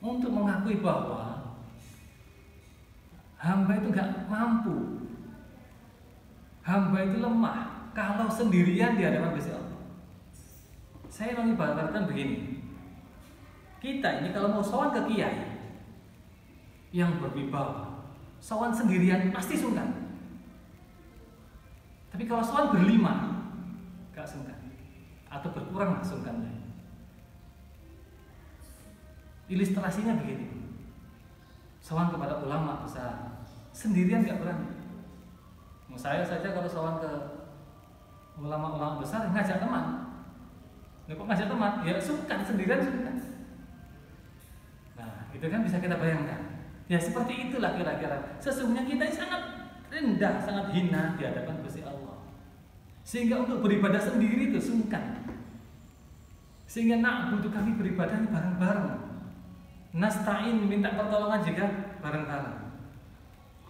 Untuk mengakui bahwa hamba itu enggak mampu. Hamba itu lemah kalau sendirian di hadapan Gusti Allah. Saya mengibaratkan begini. Kita ini kalau mau sowan ke kiai yang berwibawa, sowan sendirian pasti sungkan. Tapi kalau sowan berlima, gak sungkan, atau berkurang sungkannya. Ilustrasinya begini: sowan kepada ulama besar, sendirian gak berani. Saya saja kalau sowan ke ulama-ulama besar ngajak teman. Kok ngajak teman? Ya sungkan, sendirian sungkan. Nah, itu kan bisa kita bayangkan. Ya seperti itulah kira-kira. Sesungguhnya kita sangat rendah, sangat hina di hadapan Gusti Allah. Sehingga untuk beribadah sendiri itu sungkan. Sehingga na'budu, kami beribadah bareng-bareng. Nasta'in, minta pertolongan juga bareng-bareng.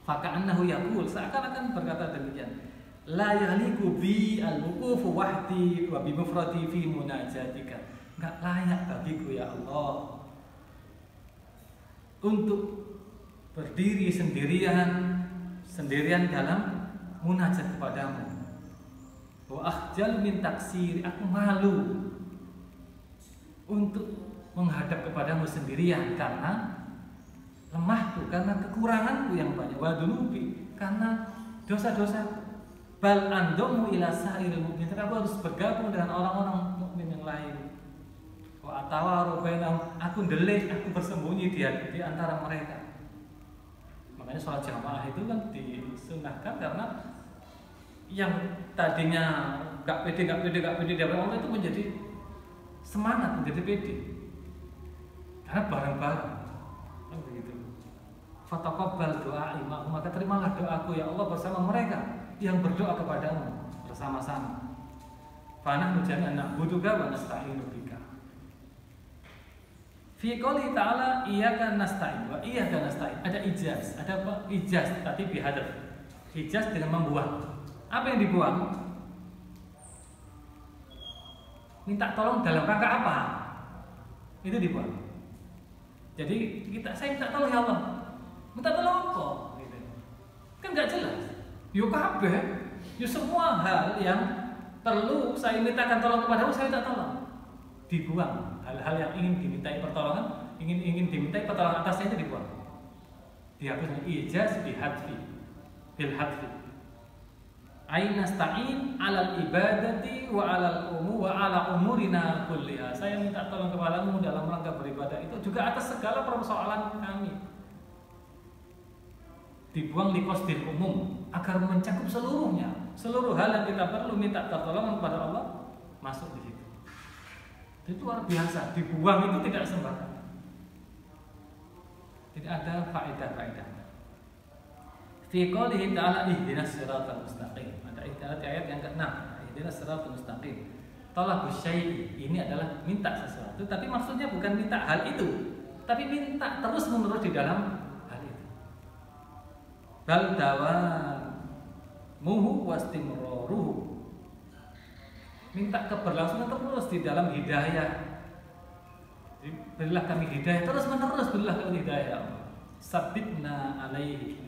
Faka'annahu yaqul, seakan-akan berkata demikian. La yaliku bi al-wuqufu wahdi wa bi mufradi fi munajatika. Enggak layak bagiku ya Allah untuk berdiri sendirian dalam munajat kepadamu. Wa akhjal min taksir, aku malu untuk menghadap kepadamu sendirian karena lemahku, karena kekuranganku yang banyak, wa dunubi, karena dosa-dosa. Bal andomu ila sa'iril mu'minin, aku harus bergabung dengan orang-orang mukmin yang lain. Wa atawaru bainahum, aku ndelik, aku bersembunyi di antara mereka. Makanya sholat jamaah itu kan disunahkan karena yang tadinya gak pede dari Allah itu menjadi semangat, menjadi pede. Karena bareng-bareng kan begitu. Fataqabbal doa imamu, maka terimalah doaku ya Allah bersama mereka yang berdoa kepadamu bersama-sama. Fanahnu jami'an na'buduka wa nasta'inu bika. Fi qouli ta'ala iyyaka nasta'in wa iyyaka nasta'in. Ada ijaz, ada apa? Ijaz tapi bihadaf. Ijaz dengan membuang. Apa yang dibuang? Minta tolong dalam rangka apa? Itu dibuang. Jadi saya minta tolong ya Allah. Minta tolong apa? Gitu. Kan nggak jelas. Yo kabeh, yo semua hal yang perlu saya mintakan tolong kepadamu saya minta tolong. Dibuang. Hal-hal yang ingin dimintai pertolongan, ingin dimintai pertolongan atasnya itu dibuang. Dihapus ijaz bihadfi, bil hadfi. Aina nasta'in 'alal ibadati wa 'alal wa 'ala umurina kulliha. Saya minta tolong kepadamu dalam rangka beribadah itu juga atas segala persoalan kami. Dibuang di qasdil umum agar mencakup seluruhnya. Seluruh hal yang kita perlu minta pertolongan kepada Allah masuk di situ. Itu luar biasa. Dibuang itu tidak sembarangan. Tidak ada faedah-faedah. Fi qoulihi ta'ala ihdinas siratal mustaqim. Ada ayat yang ke-6. Ihdinas siratal mustaqim. Talabus syai' ini adalah minta sesuatu, tapi maksudnya bukan minta hal itu, tapi minta terus-menerus di dalam hal itu. Bal dawamuhu wastimraruhu. Minta keberlangsungan terus di dalam hidayah. Berilah kami hidayah terus-menerus, berilah kami hidayah. Sabitna alaihi.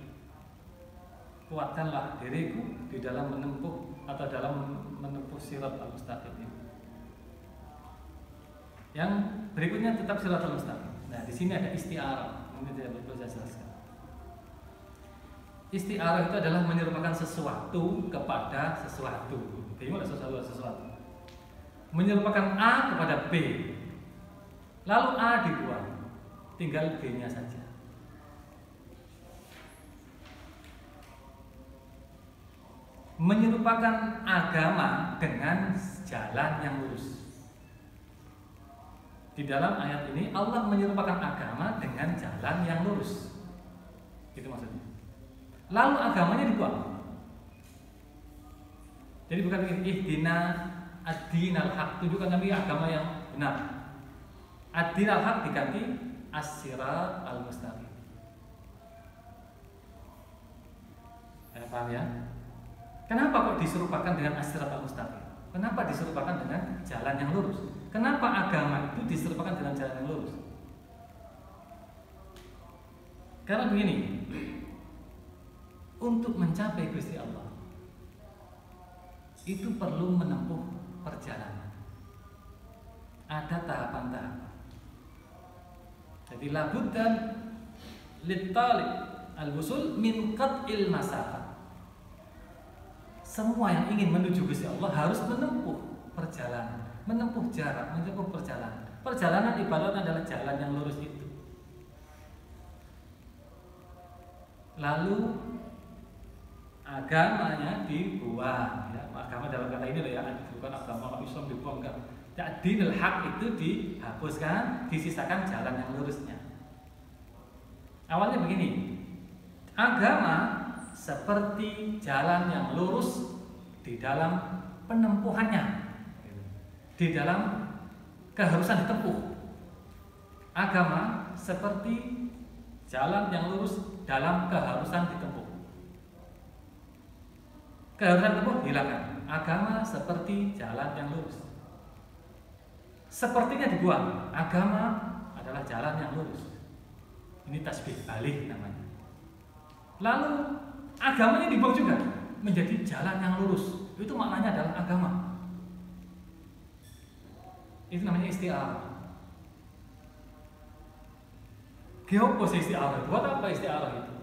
Kuatkanlah diriku di dalam menempuh atau dalam menempuh sirat al-mustaqim ini. Yang berikutnya tetap sirat al-mustaqim. Nah, di sini ada isti'arah. Mungkin saya perlu saya jelaskan. Isti'arah itu adalah menyerupakan sesuatu kepada sesuatu. Gimana sesuatu? Menyerupakan A kepada B. Lalu A dibuang, tinggal B-nya saja. Menyerupakan agama dengan jalan yang lurus. Di dalam ayat ini Allah menyerupakan agama dengan jalan yang lurus. Itu maksudnya. Lalu agamanya dibuang. Jadi bukan ihdina ad-dinal haq, tunjukkan kami agama yang benar. Ad-dinal haq diganti as-sirat al-mustaqim. Paham ya? Kenapa kok diserupakan dengan as-sirat al-mustaqim? Kenapa diserupakan dengan jalan yang lurus? Kenapa agama itu diserupakan dengan jalan yang lurus? Karena begini, untuk mencapai Gusti Allah itu perlu menempuh perjalanan. Ada tahapan-tahapan. Jadi labuddan lit-talib al-wusul min qat'il masafah. Semua yang ingin menuju Gusti Allah harus menempuh perjalanan, menempuh jarak, menempuh perjalanan. Perjalanan ibarat adalah jalan yang lurus itu. Lalu agamanya dibuang, ya. Agama dalam kata ini ya, bukan agama Islam dibuang, enggak. Dinul haq itu dihapuskan, disisakan jalan yang lurusnya. Awalnya begini, agama seperti jalan yang lurus di dalam penempuhannya, di dalam keharusan ditempuh. Agama seperti jalan yang lurus dalam keharusan ditempuh. Keharusan tempuh hilangkan. Agama seperti jalan yang lurus. Sepertinya dibuang. Agama adalah jalan yang lurus. Ini tasbih balik namanya. Lalu agamanya dibuang juga. menjadi jalan yang lurus. Itu maknanya adalah agama. Itu namanya isti'arah. Apa sih isti'arah? Buat apa isti'arah itu?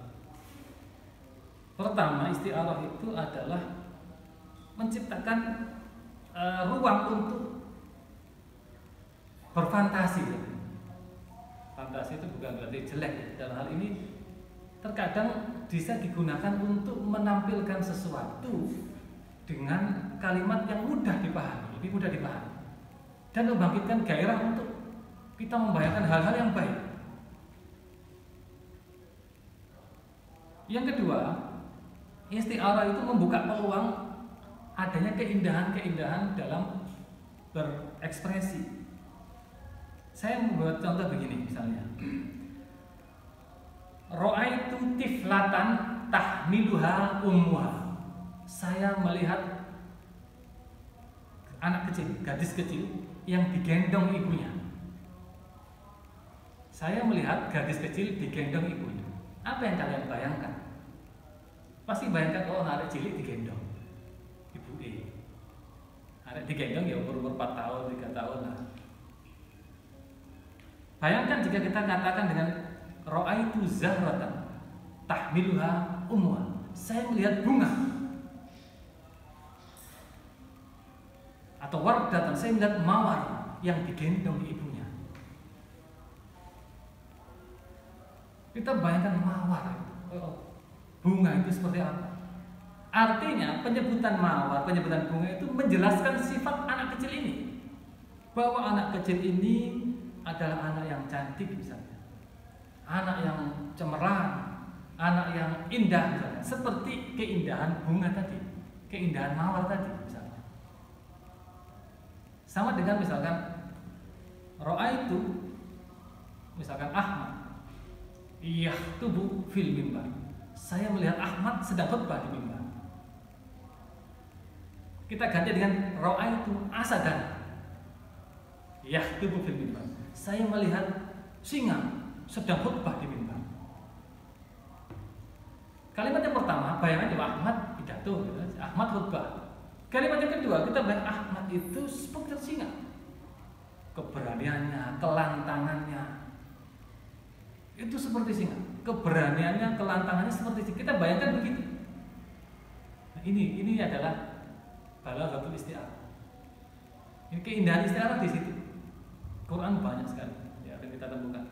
Pertama, isti'arah itu adalah menciptakan ruang untuk berfantasi. Fantasi itu bukan berarti jelek. Dalam hal ini terkadang bisa digunakan untuk menampilkan sesuatu dengan kalimat yang mudah dipahami, lebih mudah dipahami, dan membangkitkan gairah untuk kita membayangkan hal-hal yang baik. Yang kedua, isti'arah itu membuka peluang adanya keindahan-keindahan dalam berekspresi. Saya membuat contoh begini misalnya. Ra'aitu tiflatan tahmiluha ummuha. Saya melihat anak kecil, gadis kecil yang digendong ibunya. Saya melihat gadis kecil digendong ibunya. Apa yang kalian bayangkan? Pasti bayangkan, oh anak cilik digendong ibu E. Anak digendong ya umur 4 tahun, 3 tahun lah. Bayangkan jika kita katakan dengan ra'aitu zahratan tahmiluha ummuha. Saya melihat bunga. Atau wardatan, saya melihat mawar yang digendong ibunya. Kita bayangkan mawar, bunga itu seperti apa? Artinya penyebutan mawar, penyebutan bunga itu menjelaskan sifat anak kecil ini. Bahwa anak kecil ini adalah anak yang cantik misalnya, anak yang cemerlang, anak yang indah misalnya, seperti keindahan bunga tadi, keindahan mawar tadi misalnya. Sama dengan misalkan ra'aitu misalkan Ahmad yahtubu fil mimbar. Saya melihat Ahmad sedang khutbah di mimbar. Kita ganti dengan ra'aitu asadan yahtubu fil mimbar. Saya melihat singa sedang khutbah di mimbar. Kalimat yang pertama, bayangan Pak Ahmad pidato, Ahmad khutbah. Kalimat yang kedua, kita bayang Ahmad itu seperti singa. Keberaniannya, kelantangannya, itu seperti singa. Keberaniannya, kelantangannya seperti singa. Kita bayangkan begitu. Nah, ini adalah balaghatul isti'arah. Ini keindahan isti'arah di situ. Quran banyak sekali yang akan kita temukan.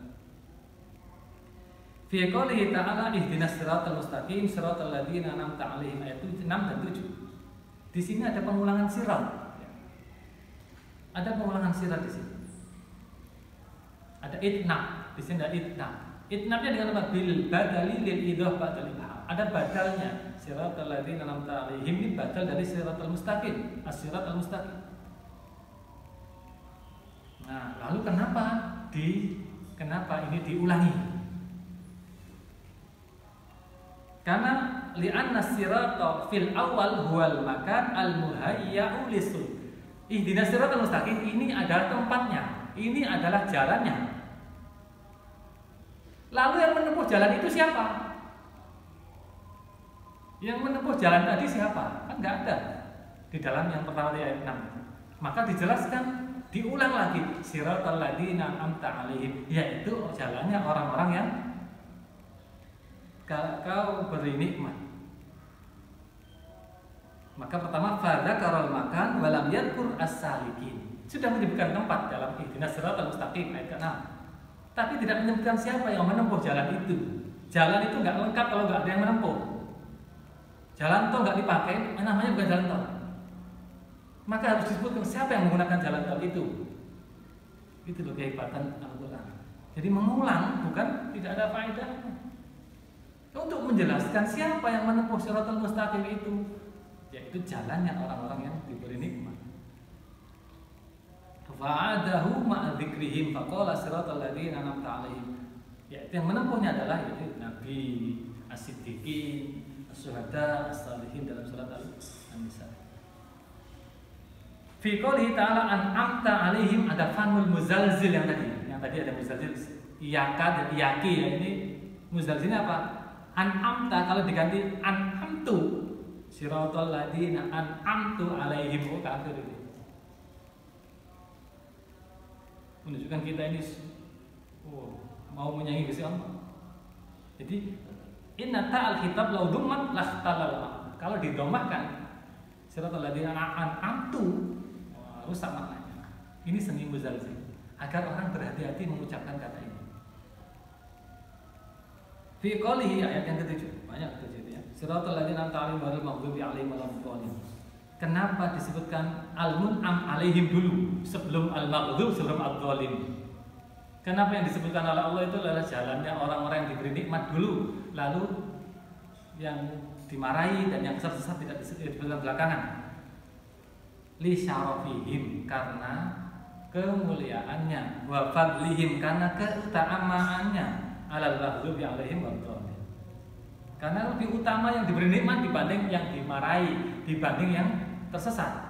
Fi qoulihi ta'ala ihdinas siratal mustaqim siratal ladzina an'amta 'alaihim, ayat 6 dan 7. Di sini ada pengulangan sirat. Ada pengulangan sirat di sini. Ada itnab, di sini ada itnab. Itnabnya dengan apa? Bil badali lil idhah ba'dal ibham. Ada badalnya. Siratal ladzina an'amta 'alaihim ini badal dari siratal mustaqim, as-siratal mustaqim. Nah, lalu kenapa ini diulangi? Karena li'anna sirata fil awal huwal makan al-muhayya'u lisul. Ihdinas siratal mustaqim ini adalah tempatnya, ini adalah jalannya. Lalu yang menempuh jalan itu siapa? Yang menempuh jalan tadi siapa? Kan nggak ada di dalam yang pertama di ayat 6. Maka dijelaskan, diulang lagi, siratal ladzina an'amta 'alaihim, yaitu jalannya orang-orang yang kau beri nikmat. Maka pertama fadzakaral makan walam yadhkur as-salikin. Sudah menyebutkan tempat dalam ihdinas siratal mustaqim ayat 6. Tapi tidak menyebutkan siapa yang menempuh jalan itu. Jalan itu enggak lengkap kalau enggak ada yang menempuh. Jalan tol enggak dipakai, namanya bukan jalan tol. Maka harus disebutkan siapa yang menggunakan jalan tol itu. Itu loh kehebatan Al-Quran. Jadi mengulang bukan tidak ada faedahnya. Untuk menjelaskan siapa yang menempuh siratal mustaqim itu, yaitu jalannya orang-orang yang diberi nikmat. Fa'adahu ma'a dzikrihim faqala siratal ladzina an'amta 'alaihim. Yaitu yang menempuhnya adalah yaitu Nabi, as-siddiqin, as-syuhada, as-salihin dalam surat An-Nisa. Fi qouli ta'ala an'amta 'alaihim, ada famul muzalzil yang tadi ada muzalzil iyaka dan iyaki, ya ini muzalzilnya apa? An'amta kalau diganti an'amtu Siratal ladzina an'amtu 'alaihim, oh kafir itu. Menunjukkan kita ini mau menyayangi Gusti Allah. Jadi inna ta'al kitab law dummat lahtalal. Kalau didomahkan siratal ladzina an'amtu, rusak maknanya. Ini seni muzalzil agar orang berhati-hati mengucapkan kata ini. Fi qoulihi, ayat yang ke-7, banyak ke-7 itu ya. Siratal ladzina an'amta 'alaihim ghairil maghdubi 'alaihim waladdallin. Kenapa disebutkan al-mun'am 'alaihim dulu sebelum al-maghdub, sebelum ad-dhalin? Kenapa yang disebutkan oleh Allah itu adalah jalannya orang-orang yang diberi nikmat dulu, lalu yang dimarahi dan yang sesat tidak disebutkan belakangan. Li syarafihim, karena kemuliaannya, wa fadlihim, karena keutamaannya, alal maghdubi 'alaihim wad-dhalin. Karena lebih utama yang diberi nikmat dibanding yang dimarahi, dibanding yang tersesat.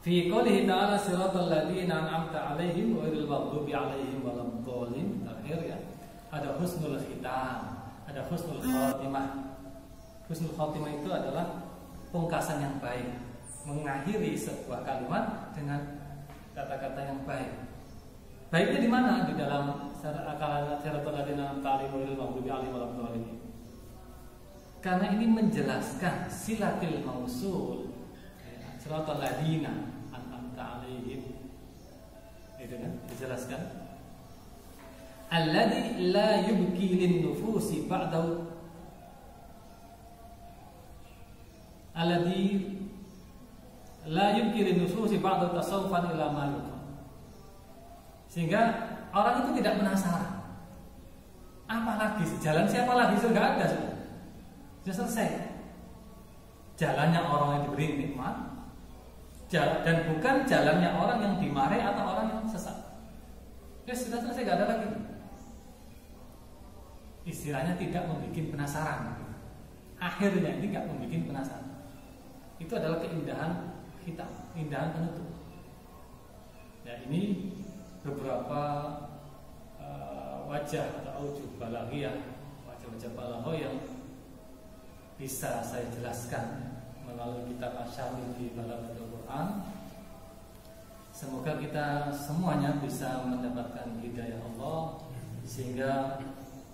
Fi qoulihi ta'ala siratal ladzina an'amta 'alaihim ghairil maghdubi 'alaihim waladdallin. Terakhir ya, ada husnul khitam, ada husnul khatimah. Husnul khatimah itu adalah pungkasan yang baik, mengakhiri sebuah kalimat dengan kata-kata yang baik. Baiknya di mana? Di dalam siratal ladzina an'amta 'alaihim ghairil maghdubi 'alaihim waladdallin. Karena ini menjelaskan silatil mausul, siratal ladzina an'amta 'alaihim, itu kan dijelaskan. Alladzi la yubki lin nufusi ba'dahu, alladzi la yubki lin nufusi ba'dahu tasawufan ila ma yuqam. Sehingga orang itu tidak penasaran. Apalagi jalan siapa lagi, sudah ada sudah. Sudah selesai. Jalannya orang yang diberi nikmat, dan bukan jalannya orang yang dimarahi atau orang yang sesat. Ya sudah selesai, gak ada lagi. Istilahnya tidak membuat penasaran. Akhirnya ini gak membuat penasaran. Itu adalah keindahan hitam, keindahan penutup. Ya, ini beberapa wajah atau aujuh balaghiyah, wajah-wajah balaghah yang bisa saya jelaskan melalui kitab Asy-Syamil fi Balaghatul Quran. Semoga kita semuanya bisa mendapatkan hidayah Allah sehingga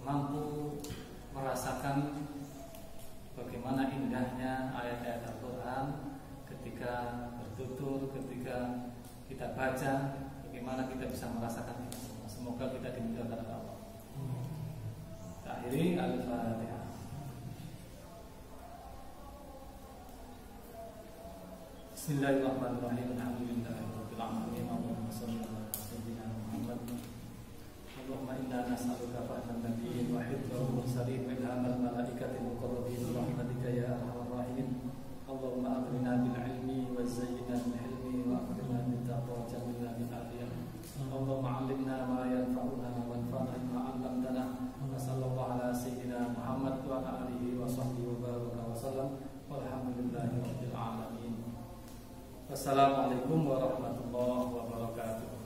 mampu merasakan bagaimana indahnya ayat-ayat Al-Quran ketika bertutur, ketika kita baca, bagaimana kita bisa merasakan itu semua. Semoga kita dimudahkan oleh Allah. Kita akhiri Al-Fatihah. Bismillahirrahmanirrahim. Alhamdulillahirabbil alamin. Allahumma shalli ala sayyidina Muhammad. Allahumma inna nas'aluka fahman nabiyyin wa hifdzal mursalin wa ilhamal malaikatil muqarrabin bi rahmatika ya arhamar rahimin. Allahumma aghnina bil ilmi wa zayyinna bil hilmi wa akrimna bit taqwa wa jamilna bil afiyah. Allahumma 'allimna ma yanfa'una wa anfa'na bima 'allamtana. Wa sallallahu ala sayyidina Muhammad wa ala alihi wa sahbihi wa baraka wa sallam. Walhamdulillahirabbil alamin. Wassalamualaikum warahmatullahi wabarakatuh.